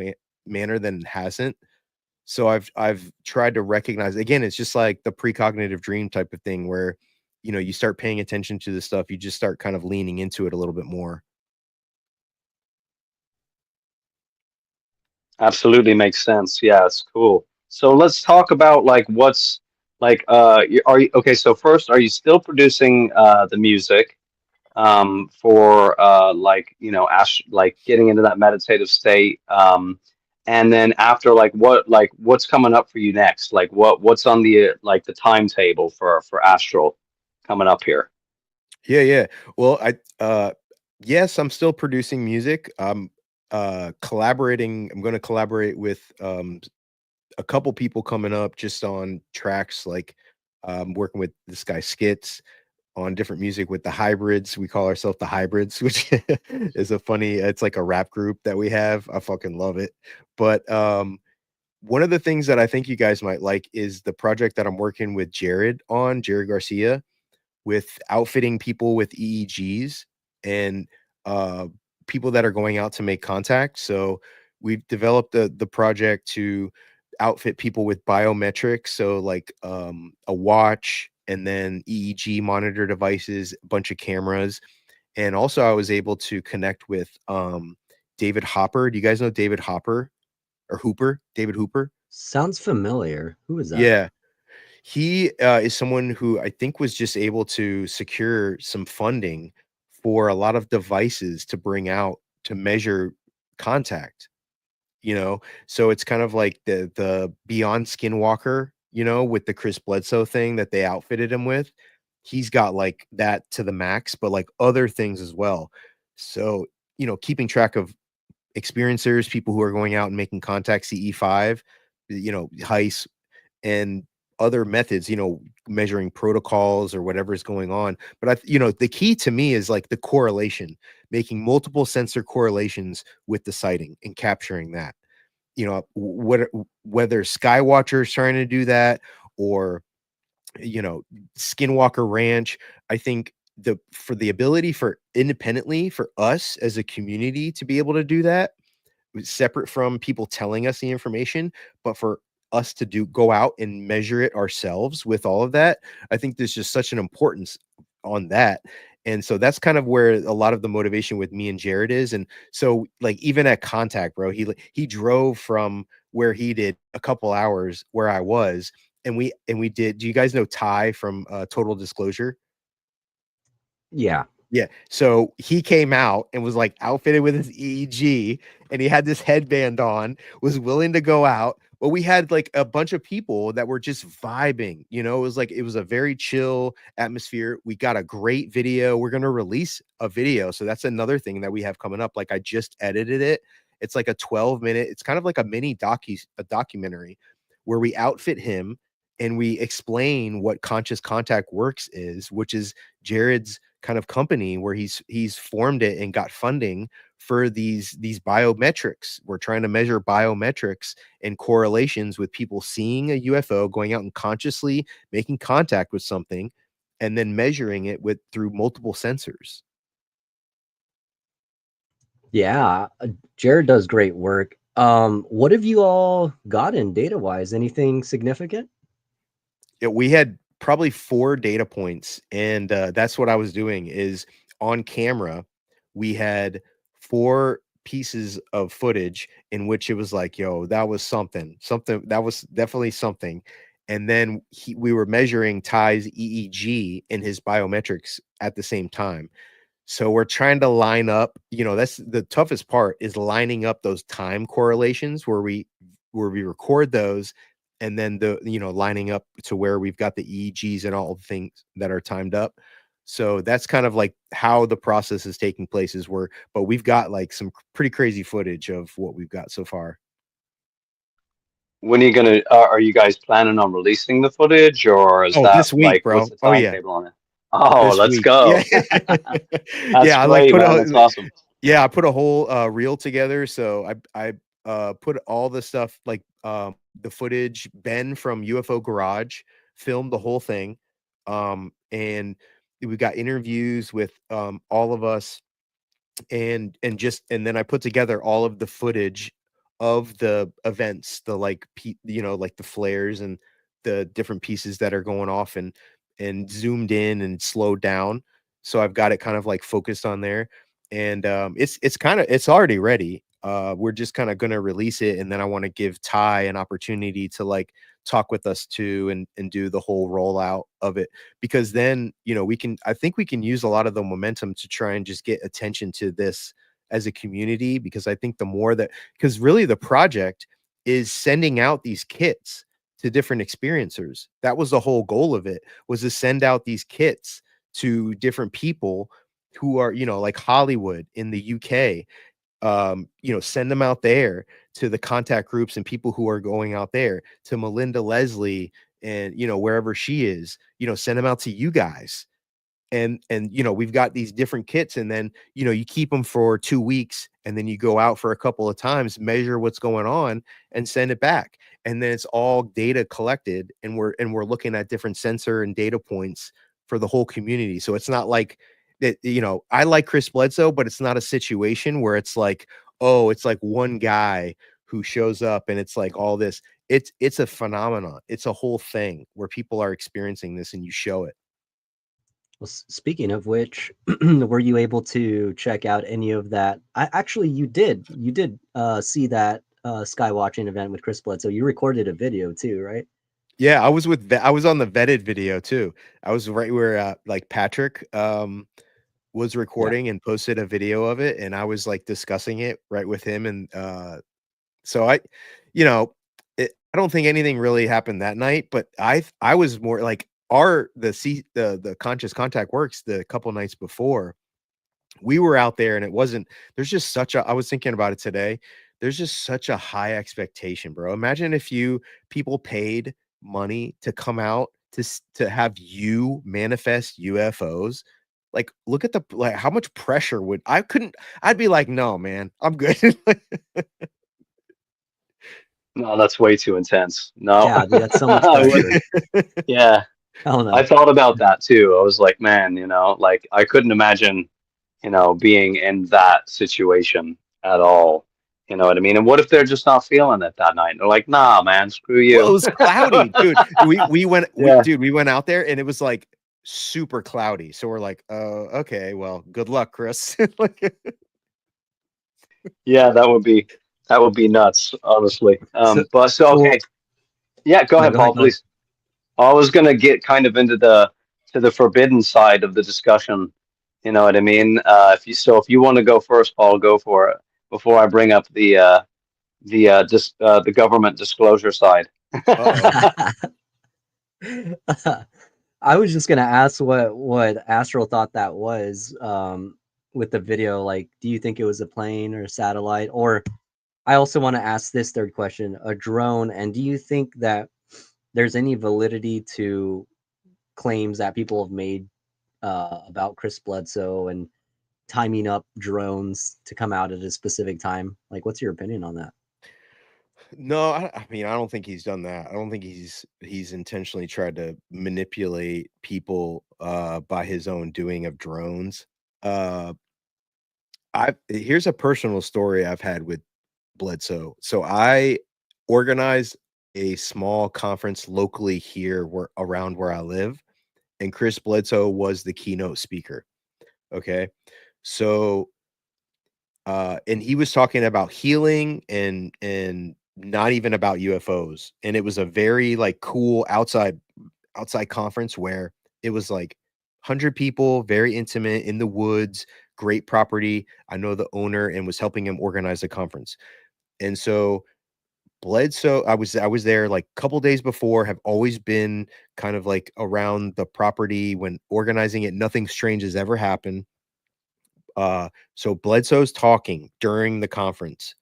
manner than it hasn't. So I've tried to recognize, again, it's just like the precognitive dream type of thing where, you start paying attention to the stuff, you just start kind of leaning into it a little bit more. Absolutely makes sense. Yeah, it's cool. So let's talk about like what's like are you okay, so first, are you still producing the music for like, ash like getting into that meditative state, and then after, like what's coming up for you next? Like what's on the like the timetable for Astral coming up here? Yeah. Well, yes, I'm still producing music. Collaborating. I'm going to collaborate with a couple people coming up just on tracks, like working with this guy Skits on different music with the Hybrids. We call ourselves the Hybrids, which is it's like a rap group that we have. I fucking love it. But one of the things that I think you guys might like is the project that I'm working with Jared Garcia, with outfitting people with EEGs and uh, people that are going out to make contact. So we've developed the project to outfit people with biometrics. So like a watch, and then EEG monitor devices, a bunch of cameras. And also I was able to connect with David Hopper. Do you guys know David Hopper or Hooper? David Hooper? Sounds familiar. Who is that? Yeah. He is someone who I think was just able to secure some funding for a lot of devices to bring out to measure contact, so it's kind of like the Beyond Skinwalker, with the Chris Bledsoe thing that they outfitted him with. He's got like that to the max, but like other things as well. So, keeping track of experiencers, people who are going out and making contact, CE5, heist, and other methods, measuring protocols or whatever is going on. But the key to me is like the correlation, making multiple sensor correlations with the sighting and capturing that. Whether Skywatcher is trying to do that, or Skinwalker Ranch. I think for the ability for independently for us as a community to be able to do that, separate from people telling us the information, but for us to go out and measure it ourselves with all of that, I think there's just such an importance on that. And so that's kind of where a lot of the motivation with me and Jared is. And so like even at Contact, bro, he drove from where he did a couple hours where I was, and we did. Do you guys know Ty from Total Disclosure? Yeah. Yeah. So he came out and was like outfitted with his EEG, and he had this headband on, was willing to go out. But we had like a bunch of people that were just vibing. It was a very chill atmosphere. We got a great video. We're going to release a video. So that's another thing that we have coming up. Like I just edited it. It's like a 12-minute, it's kind of like a mini documentary where we outfit him and we explain what Conscious Contact Works is, which is Jared's kind of company where he's formed it and got funding for these biometrics. We're trying to measure biometrics and correlations with people seeing a UFO, going out and consciously making contact with something, and then measuring it through multiple sensors. Yeah, Jared does great work. What have you all gotten data wise? Anything significant? Yeah, we had probably 4 data points, and that's what I was doing is on camera. We had 4 pieces of footage in which it was like, yo, that was something that was definitely something. And then we were measuring Ty's EEG and his biometrics at the same time. So we're trying to line up, that's the toughest part, is lining up those time correlations where we record those, and then lining up to where we've got the EEGs and all the things that are timed up. So that's kind of like how the process is taking place, but we've got like some pretty crazy footage of what we've got so far. When are you gonna? Are you guys planning on releasing the footage, or is that this week, like bro? what's the Oh yeah, timetable on it? Oh, this let's week. go! Yeah, That's yeah. I like great, put man. That's awesome. Yeah, I put a whole reel together. So I put all the stuff, like the footage. Ben from UFO Garage filmed the whole thing, and we got interviews with all of us, and then I put together all of the footage of the events, the like like the flares and the different pieces that are going off, and zoomed in and slowed down. So I've got it kind of like focused on there, and it's already ready. We're just kind of gonna release it, and then I want to give Ty an opportunity to like talk with us too, and do the whole rollout of it, because then I think we can use a lot of the momentum to try and just get attention to this as a community, because I think the more that, because really the project is sending out these kits to different experiencers. That was the whole goal of it, was to send out these kits to different people who are like Hollywood in the UK. Send them out there to the contact groups and people who are going out there, to Melinda Leslie, and wherever she is, send them out to you guys. And we've got these different kits, and then you keep them for 2 weeks, and then you go out for a couple of times, measure what's going on, and send it back. And then it's all data collected, and we're looking at different sensor and data points for the whole community. So it's not like that, I like Chris Bledsoe, but it's not a situation where it's like, oh, it's like one guy who shows up and it's like all this. It's a phenomenon. It's a whole thing where people are experiencing this, and you show it. Well, speaking of which, were you able to check out any of that? Actually, you did see that sky watching event with Chris Bledsoe. You recorded a video too, right? Yeah, I was on the vetted video too. I was right where like Patrick was recording and posted a video of it, and I was like discussing it right with him. And so I don't think anything really happened that night, but I was more like the Conscious Contact Works the couple nights before. We were out there, and there's just I was thinking about it today. There's just such a high expectation, bro. Imagine if people paid money to come out to have you manifest UFOs. Like, look at how much pressure I'd be like, no, man, I'm good. No, that's way too intense. No, Yeah, dude, that's so much I pressure. wouldn't. Yeah, Hell no. I thought about that too. I was like, man, like I couldn't imagine, being in that situation at all. You know what I mean? And what if they're just not feeling it that night? They're like, nah, man, screw Well, it you. was cloudy, dude. We Yeah. went out there, and it was like super cloudy. So we're like, okay, well, good luck, Chris. Yeah, that would be nuts, honestly. So, Okay. Yeah, go no, ahead, go ahead, Paul, go ahead. please. I was gonna get kind of into the forbidden side of the discussion. You know what I mean? If you want to go first, Paul, go for it before I bring up the government disclosure side. I was just gonna ask what Astral thought that was with the video. Like, do you think it was a plane or a satellite? Or I also want to ask this third question: a drone. And do you think that there's any validity to claims that people have made about Chris Bledsoe and timing up drones to come out at a specific time? Like, what's your opinion on that? No, I mean, I don't think he's done that. I don't think he's intentionally tried to manipulate people by his own doing of drones. Here's a personal story I've had with Bledsoe. So I organized a small conference locally here around where I live, and Chris Bledsoe was the keynote speaker. Okay. So and he was talking about healing and not even about UFOs. And it was a very like cool outside conference where it was like 100 people, very intimate in the woods, great property. I know the owner and was helping him organize the conference. And so Bledsoe, I was there like a couple days before, have always been kind of like around the property when organizing it. Nothing strange has ever happened. So Bledsoe's talking during the conference,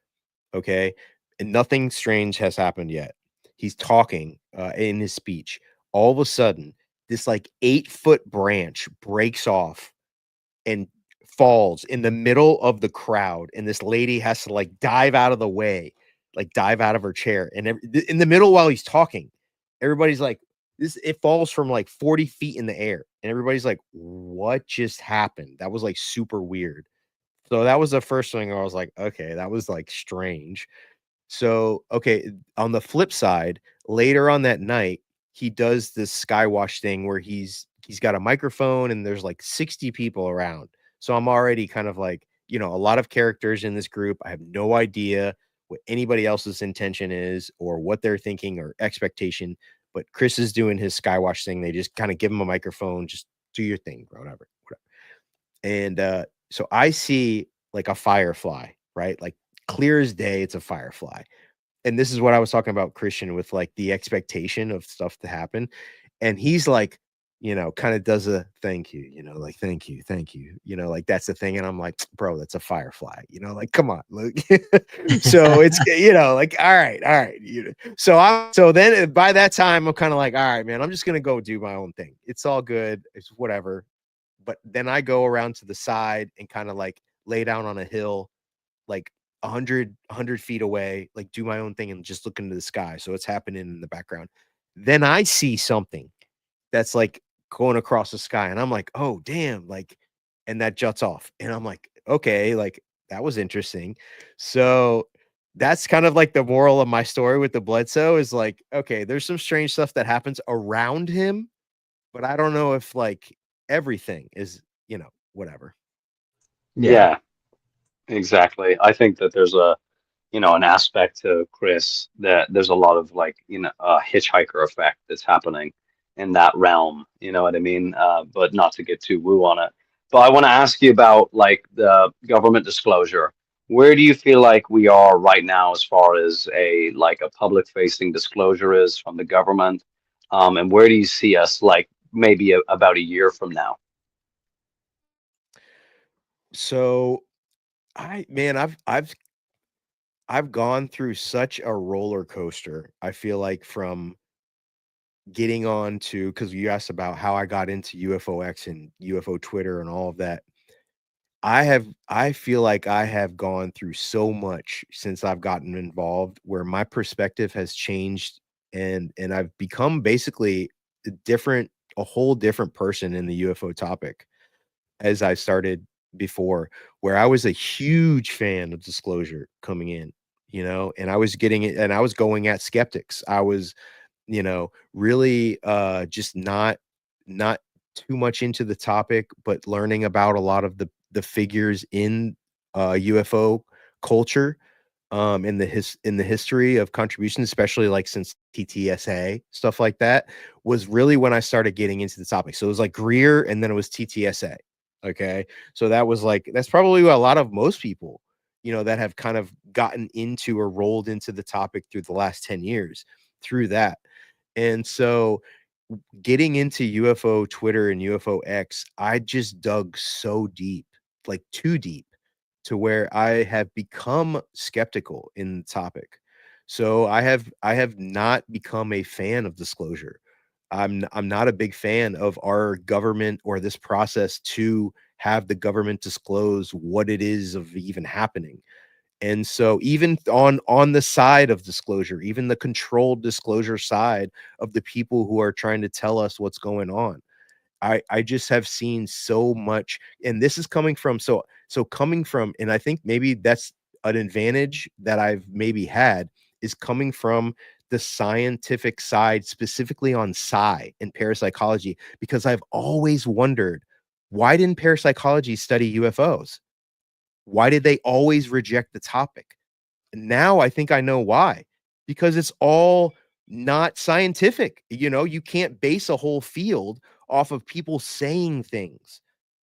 okay? And nothing strange has happened yet. He's talking in his speech. All of a sudden, this like 8-foot branch breaks off and falls in the middle of the crowd, and this lady has to like dive out of the way, like dive out of her chair, and in the middle while he's talking, everybody's like, this, it falls from like 40 feet in the air, and everybody's like, what just happened? That was like super weird. So that was the first thing I was like, okay, that was like strange. So, okay, on the flip side, later on that night, he does this skywash thing where he's got a microphone and there's like 60 people around. So I'm already kind of like, you know, a lot of characters in this group. I have no idea what anybody else's intention is or what they're thinking or expectation. But Chris is doing his skywash thing. They just kind of give him a microphone, just do your thing, bro, whatever. And so I see like a firefly, right? Like clear as day, it's a firefly. And this is what I was talking about, Christian, with like the expectation of stuff to happen. And he's like, you know, kind of does a thank you, you know, like thank you, you know, like that's the thing. And I'm like, bro, that's a firefly, you know, like come on, look. So it's, you know, like all right, you know. So then by that time, I'm kind of like, all right, man, I'm just gonna go do my own thing. It's all good, it's whatever. But then I go around to the side and kind of like lay down on a hill, like 100 feet away, like do my own thing and just look into the sky. So it's happening in the background. Then I see something that's like going across the sky, and I'm like, oh damn, like, and that juts off. And I'm like, okay, like that was interesting. So that's kind of like the moral of my story with the Bledsoe is like, okay, there's some strange stuff that happens around him, but I don't know if like everything is, you know, whatever. Yeah, exactly. I think that there's a, you know, an aspect to Chris that there's a lot of like, you know, a hitchhiker effect that's happening in that realm. You know what I mean? But not to get too woo on it. But I want to ask you about like the government disclosure. Where do you feel like we are right now as far as a like a public facing disclosure is from the government? And where do you see us like maybe about a year from now? So man, I've gone through such a roller coaster. I feel like from getting on to, because you asked about how I got into UFOX and UFO Twitter and all of that. I feel like I have gone through so much since I've gotten involved where my perspective has changed, and I've become basically a whole different person in the UFO topic as I started before, where I was a huge fan of disclosure coming in, you know, and I was getting it and I was going at skeptics. I was, you know, really just not too much into the topic, but learning about a lot of the figures in UFO culture, in the history of contribution, especially like since TTSA, stuff like that, was really when I started getting into the topic. So it was like Greer and then it was TTSA. Okay. So that was like, that's probably a lot of most people, you know, that have kind of gotten into or rolled into the topic through the last 10 years through that. And so getting into UFO Twitter and UFO X, I just dug so deep, like too deep, to where I have become skeptical in the topic. So I have not become a fan of disclosure. I'm not a big fan of our government or this process to have the government disclose what it is of even happening. And so even on the side of disclosure, even the controlled disclosure side of the people who are trying to tell us what's going on, I just have seen so much, and this is coming from coming from, and I think maybe that's an advantage that I've maybe had is coming from the scientific side, specifically on psi and parapsychology, because I've always wondered, why didn't parapsychology study UFOs? Why did they always reject the topic? Now I think I know why. Because it's all not scientific. You know, you can't base a whole field off of people saying things,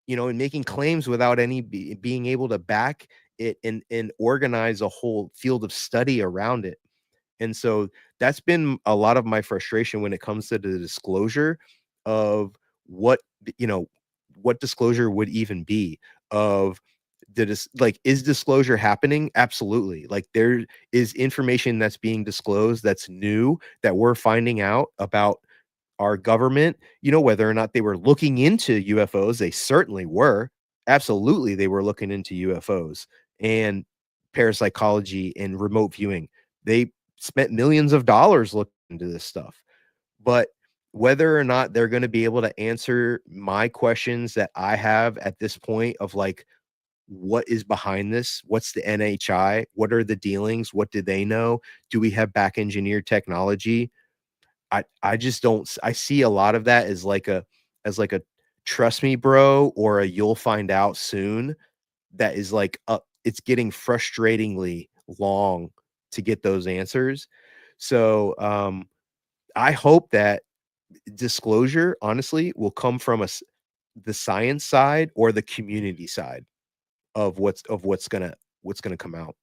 you know, and making claims without being able to back it and organize a whole field of study around it. And so that's been a lot of my frustration when it comes to the disclosure of what, you know, what disclosure would even be of like, is disclosure happening? Absolutely. Like, there is information that's being disclosed that's new that we're finding out about our government, you know, whether or not they were looking into UFOs. They certainly were. Absolutely, they were looking into UFOs and parapsychology and remote viewing. They spent millions of dollars looking into this stuff. But whether or not they're going to be able to answer my questions that I have at this point of like, what is behind this? What's the NHI? What are the dealings? What do they know? Do we have back engineered technology? I just don't. I see a lot of that as like a trust me, bro, or a you'll find out soon. That is like it's getting frustratingly long to get those answers. So I hope that disclosure, honestly, will come from the science side or the community side of what's gonna come out.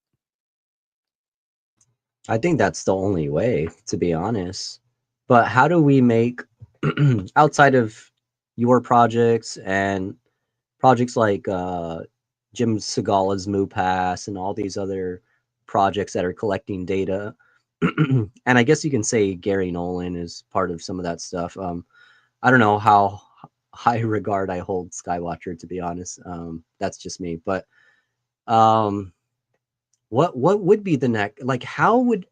I think that's the only way, to be honest. But how do we make, outside of your projects and projects like Jim Segala's MooPass and all these other projects that are collecting data, and I guess you can say Gary Nolan is part of some of that stuff. I don't know how high regard I hold Skywatcher, to be honest. That's just me. But um, what would be the next? Like, how would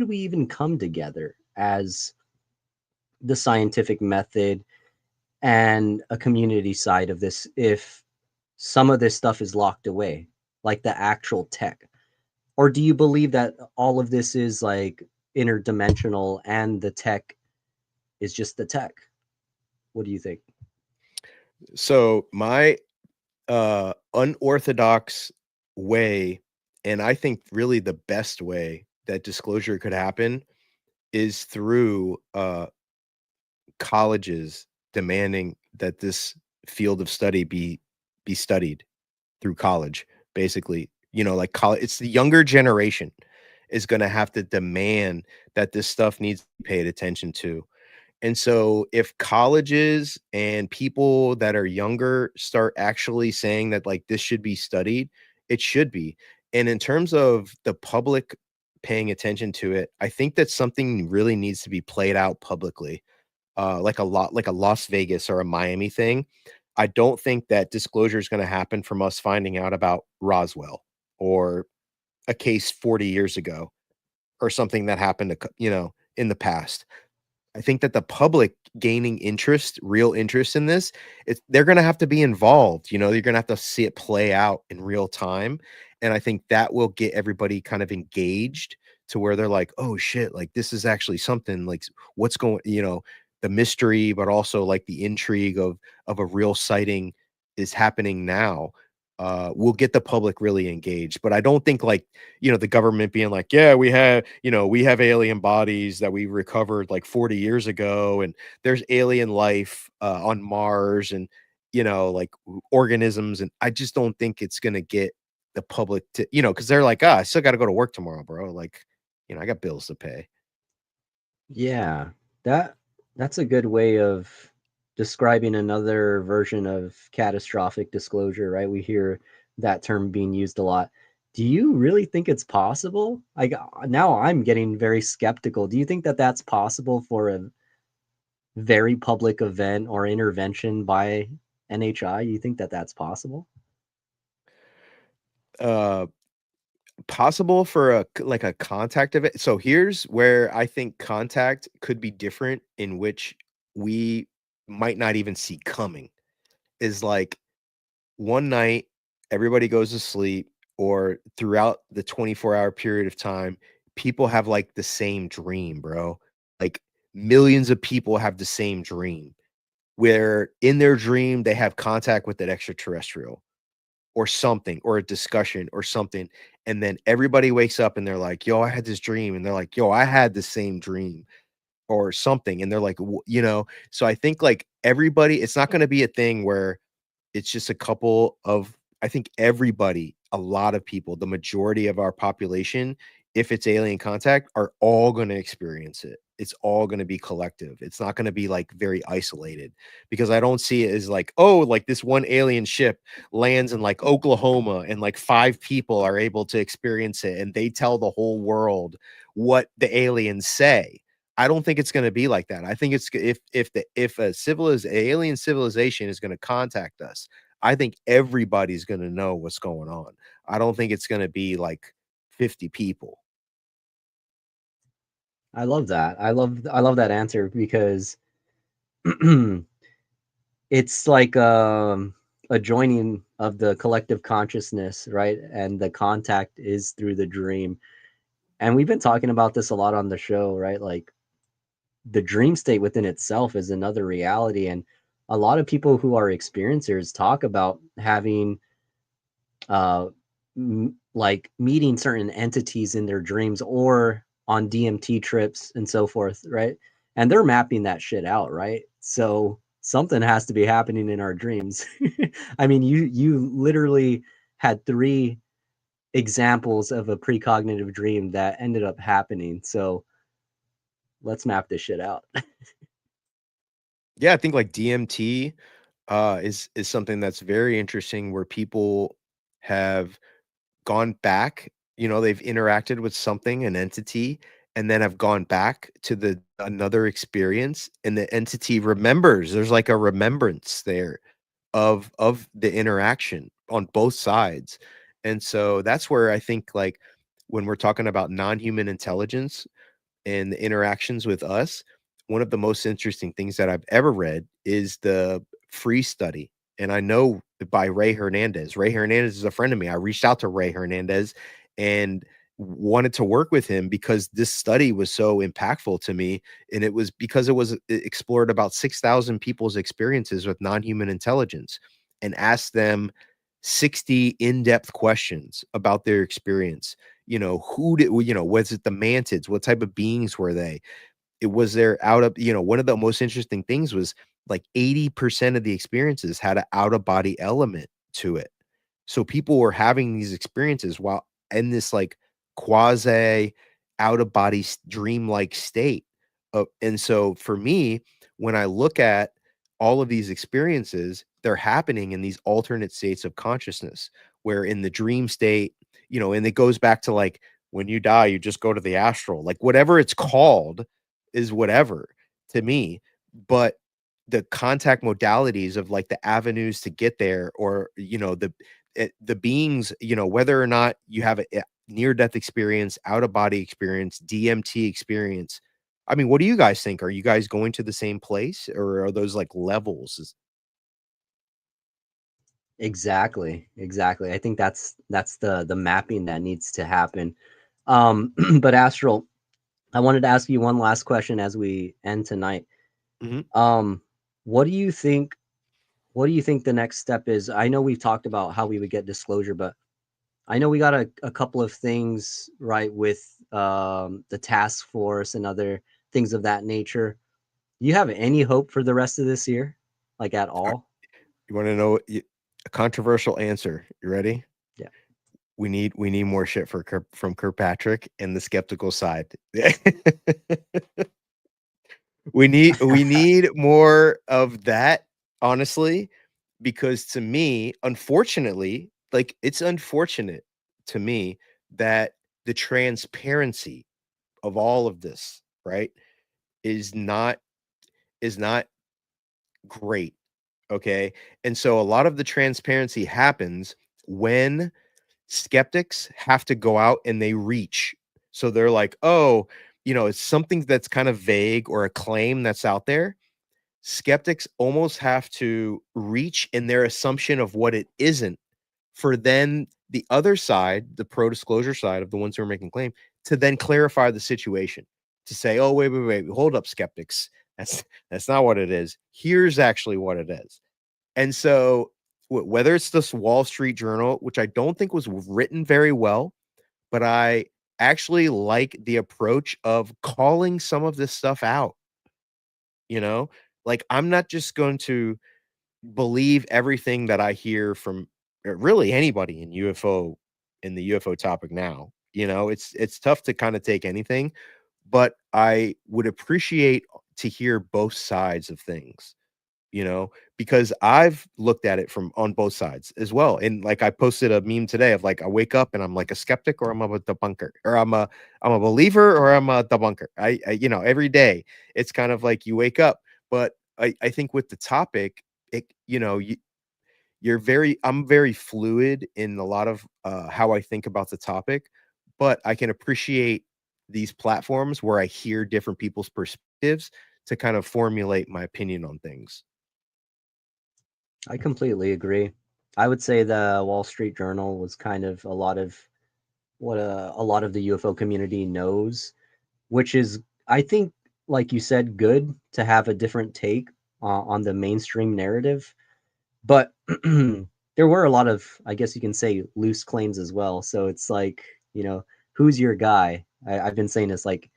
we even come together as the scientific method and a community side of this if some of this stuff is locked away, like the actual tech? Or do you believe that all of this is like interdimensional and the tech is just the tech? What do you think? So my unorthodox way, and I think really the best way that disclosure could happen is through colleges demanding that this field of study be studied through college. Basically, you know, like college, it's the younger generation is going to have to demand that this stuff needs to be paid attention to. And so if colleges and people that are younger start actually saying that like this should be studied, it should be. And in terms of the public paying attention to it, I think that something really needs to be played out publicly. Like a Las Vegas or a Miami thing. I don't think that disclosure is going to happen from us finding out about Roswell or a case 40 years ago or something that happened, you know, in the past. I think that the public gaining interest, real interest in this, they're going to have to be involved. You know, you're going to have to see it play out in real time. And I think that will get everybody kind of engaged to where they're like, oh shit, like this is actually something, like what's going, you know, the mystery, but also like the intrigue of a real sighting is happening now. Will get the public really engaged. But I don't think like, you know, the government being like, yeah, we have alien bodies that we recovered like 40 years ago, and there's alien life on Mars, and you know, like organisms. And I just don't think it's gonna get the public to, you know, because they're like, I still got to go to work tomorrow, bro. Like, you know, I got bills to pay. Yeah, that that's a good way of describing another version of catastrophic disclosure, right? We hear that term being used a lot. Do you really think it's possible? Like now I'm getting very skeptical. Do you think that that's possible for a very public event or intervention by NHI? You think that that's possible? Uh, Possible for like a contact event. So here's where I think contact could be different, in which we might not even see coming. Is like one night everybody goes to sleep, or throughout the 24-hour period of time, people have like the same dream, bro. Like millions of people have the same dream, where in their dream they have contact with that extraterrestrial. or something, or a discussion or something. And then everybody wakes up and they're like, yo, I had this dream. And they're like, yo, I had the same dream or something. And they're like, so I think like everybody, it's not going to be a thing where it's just a couple of, I think everybody, a lot of people, the majority of our population, if it's alien contact, are all going to experience it. It's all going to be collective. It's not going to be like very isolated, because I don't see it as like, oh, like this one alien ship lands in like Oklahoma and like 5 people are able to experience it and they tell the whole world what the aliens say. I don't think it's going to be like that. I think it's if alien civilization is going to contact us, I think everybody's going to know what's going on. I don't think it's going to be like 50 people. I love that. I love that answer, because it's like a joining of the collective consciousness, right? And the contact is through the dream. And we've been talking about this a lot on the show, right? Like the dream state within itself is another reality. And a lot of people who are experiencers talk about having like meeting certain entities in their dreams or on DMT trips and so forth, right? And they're mapping that shit out, right? So something has to be happening in our dreams. I mean, you literally had 3 examples of a precognitive dream that ended up happening. So let's map this shit out. Yeah, I think like DMT is something that's very interesting, where people have gone back, they've interacted with something, an entity, and then have gone back to another experience, and the entity remembers. There's like a remembrance there of the interaction on both sides. And so that's where I think, like, when we're talking about non-human intelligence and the interactions with us, one of the most interesting things that I've ever read is the Free study. And I know by Ray Hernandez. Ray Hernandez is a friend of me. I reached out to Ray Hernandez and wanted to work with him because this study was so impactful to me. And it was because it explored about 6,000 people's experiences with non-human intelligence and asked them 60 in-depth questions about their experience. Was it the mantids? What type of beings were they? It was there out of, one of the most interesting things was like 80% of the experiences had an out of body element to it. So people were having these experiences while in this like quasi out of body dream-like state. And so for me, when I look at all of these experiences, they're happening in these alternate states of consciousness, where in the dream state, and it goes back to like when you die, you just go to the astral, like whatever it's called is whatever to me. But the contact modalities of like the avenues to get there, or the beings, whether or not you have a near death experience, out of body experience, DMT experience. I mean, what do you guys think? Are you guys going to the same place, or are those like levels? Exactly. I think that's the mapping that needs to happen. But Astral, I wanted to ask you one last question as we end tonight. Mhm. What do you think? What do you think the next step is? I know we've talked about how we would get disclosure, but I know we got a couple of things right with the task force and other things of that nature. Do you have any hope for the rest of this year, like at all? You want to know a controversial answer? You ready? Yeah. We need more shit from Kirkpatrick and the skeptical side. we need more of that, honestly, because to me, unfortunately, like it's unfortunate to me that the transparency of all of this, right, is not great. Okay. And so a lot of the transparency happens when skeptics have to go out and they reach. So they're like, oh, it's something that's kind of vague or a claim that's out there. Skeptics almost have to reach in their assumption of what it isn't, for then the other side, the pro disclosure side of the ones who are making claim, to then clarify the situation, to say, oh, wait, hold up, skeptics. That's not what it is. Here's actually what it is. And so whether it's this Wall Street Journal, which I don't think was written very well, but I actually like the approach of calling some of this stuff out. You know, like I'm not just going to believe everything that I hear from really anybody in the UFO topic now. You know, it's tough to kind of take anything, but I would appreciate to hear both sides of things, you know, because I've looked at it from on both sides as well. And like I posted a meme today of like I wake up and I'm like a skeptic or I'm a debunker, or I'm a believer or I'm a debunker. I you know, every day it's kind of like you wake up. But I think with the topic, it, you know, I'm very fluid in a lot of how I think about the topic, but I can appreciate these platforms where I hear different people's perspectives to kind of formulate my opinion on things. I completely agree. I would say the Wall Street Journal was kind of a lot of what a lot of the UFO community knows, which is, I think, like you said, good to have a different take on the mainstream narrative. But there were a lot of, I guess you can say, loose claims as well. So it's like, who's your guy? I've been saying this, like,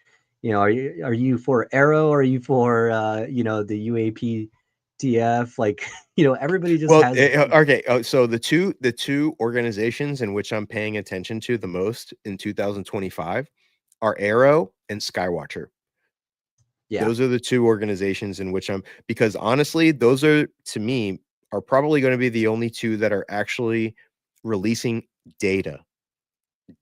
are you for Arrow? Or are you for the UAPTF? Like, everybody just Well, has. okay. So the two organizations in which I'm paying attention to the most in 2025 are Arrow and Skywatcher. Yeah. Those are the two organizations in which because honestly, those are, to me, are probably going to be the only two that are actually releasing data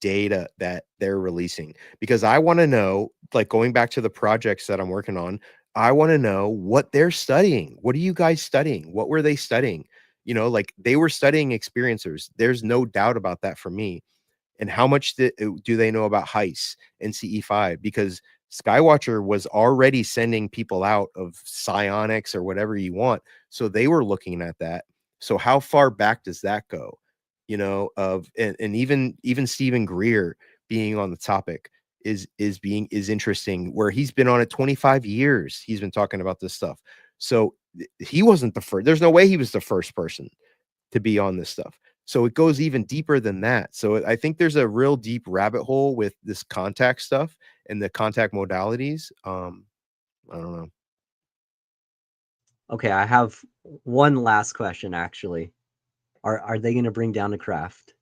that they're releasing, because I want to know, like going back to the projects that I'm working on, I want to know what they're studying. What are you guys studying? What were they studying? You know, like they were studying experiencers. There's no doubt about that for me. And how much do they know about heists and CE5? Because Skywatcher was already sending people out of psionics or whatever you want. So they were looking at that. So how far back does that go? You know, and even Stephen Greer being on the topic is interesting, where he's been on it 25 years. He's been talking about this stuff. So he wasn't the first. There's no way he was the first person to be on this stuff. So it goes even deeper than that. So I think there's a real deep rabbit hole with this contact stuff and the contact modalities. I don't know. Okay, I have one last question actually. Are they going to bring down the craft?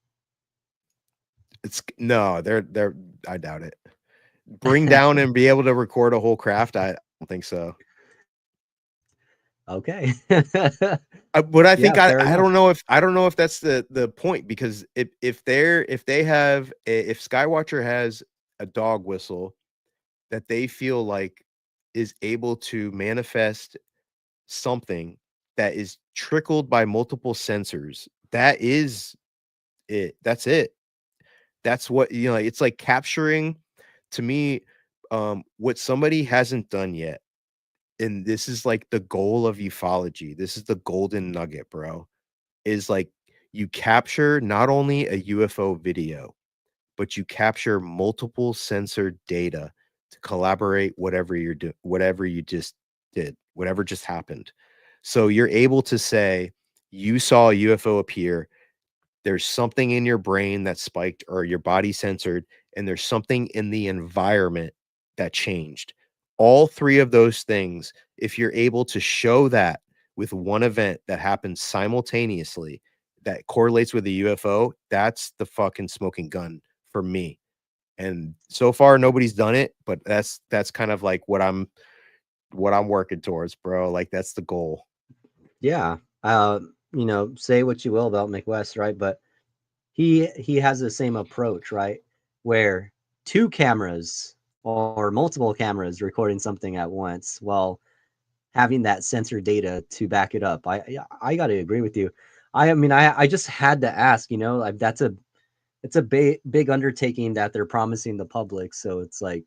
They're I doubt it. Bring down and be able to record a whole craft. I don't think so. Okay. But I think Yeah, fair I enough. don't know if that's the point, because if Skywatcher has a dog whistle that they feel like is able to manifest something that is trickled by multiple sensors, that is it. That's it. That's what, like, it's like capturing, to me, what somebody hasn't done yet. And this is like the goal of ufology. This is the golden nugget, bro. Is like you capture not only a UFO video, but you capture multiple sensor data to collaborate whatever you're doing, whatever you just did, whatever just happened. So you're able to say you saw a UFO appear. There's something in your brain that spiked or your body censored, and there's something in the environment that changed. All three of those things, if you're able to show that with one event that happens simultaneously that correlates with a UFO, that's the fucking smoking gun for me. And so far nobody's done it, but that's kind of like what I'm working towards, bro. Like that's the goal. Yeah. Say what you will about McWest, right? But he has the same approach, right? Where two cameras or multiple cameras recording something at once while having that sensor data to back it up. I got to agree with you. I mean, I just had to ask, like it's a big undertaking that they're promising the public. So it's like,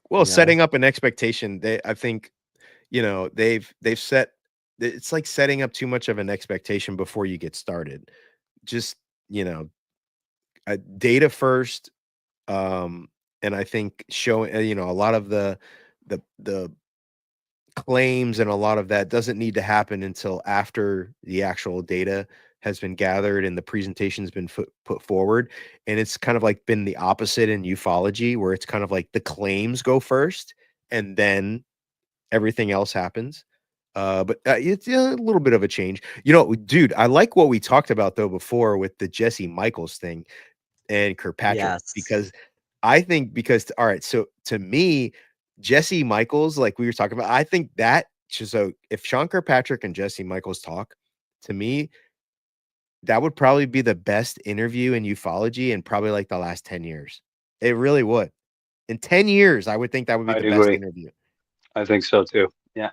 Well, setting up an expectation, I think, they've set, it's like setting up too much of an expectation before you get started. Just, data first. And I think showing, a lot of the claims and a lot of that doesn't need to happen until after the actual data has been gathered and the presentation's been put forward. And it's kind of like been the opposite in ufology, where it's kind of like the claims go first and then everything else happens. But it's a little bit of a change. You know, dude, I like what we talked about though before with the Jesse Michaels thing and Kirkpatrick, Yes. because I think all right, so to me, Jesse Michaels, like we were talking about, I think that, so if Sean Kirkpatrick and Jesse Michaels talk, to me, that would probably be the best interview in ufology in probably like the last 10 years. It really would. In 10 years, I would think that would be I'd the best agree. interview. I think so too. Yeah.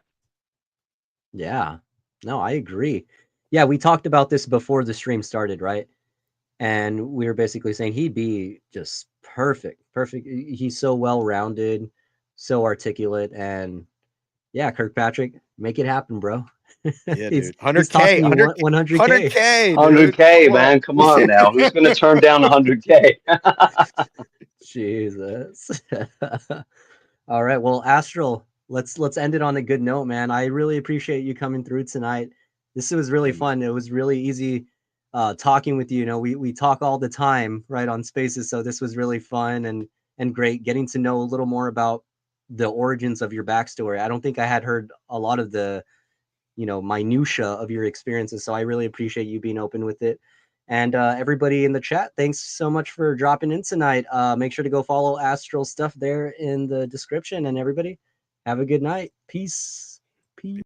Yeah. No, I agree. Yeah, we talked about this before the stream started, right? And we were basically saying he'd be just perfect. He's so well-rounded, so articulate, and yeah, Kirkpatrick, make it happen, bro. Yeah, he's dude. 100K, tossing you 100K, 100K. 100K, dude. 100K, Come on. man. Come on now. Who's going to turn down 100K? Jesus. All right. Well, Astral, let's end it on a good note, man. I really appreciate you coming through tonight. This was really fun. It was really easy talking with you. You know, we talk all the time, right, on Spaces. So this was really fun and great getting to know a little more about the origins of your backstory. I don't think I had heard a lot of the, minutia of your experiences. So I really appreciate you being open with it. And everybody in the chat, thanks so much for dropping in tonight. Make sure to go follow Astral stuff there in the description. And everybody, have a good night. Peace. Peace.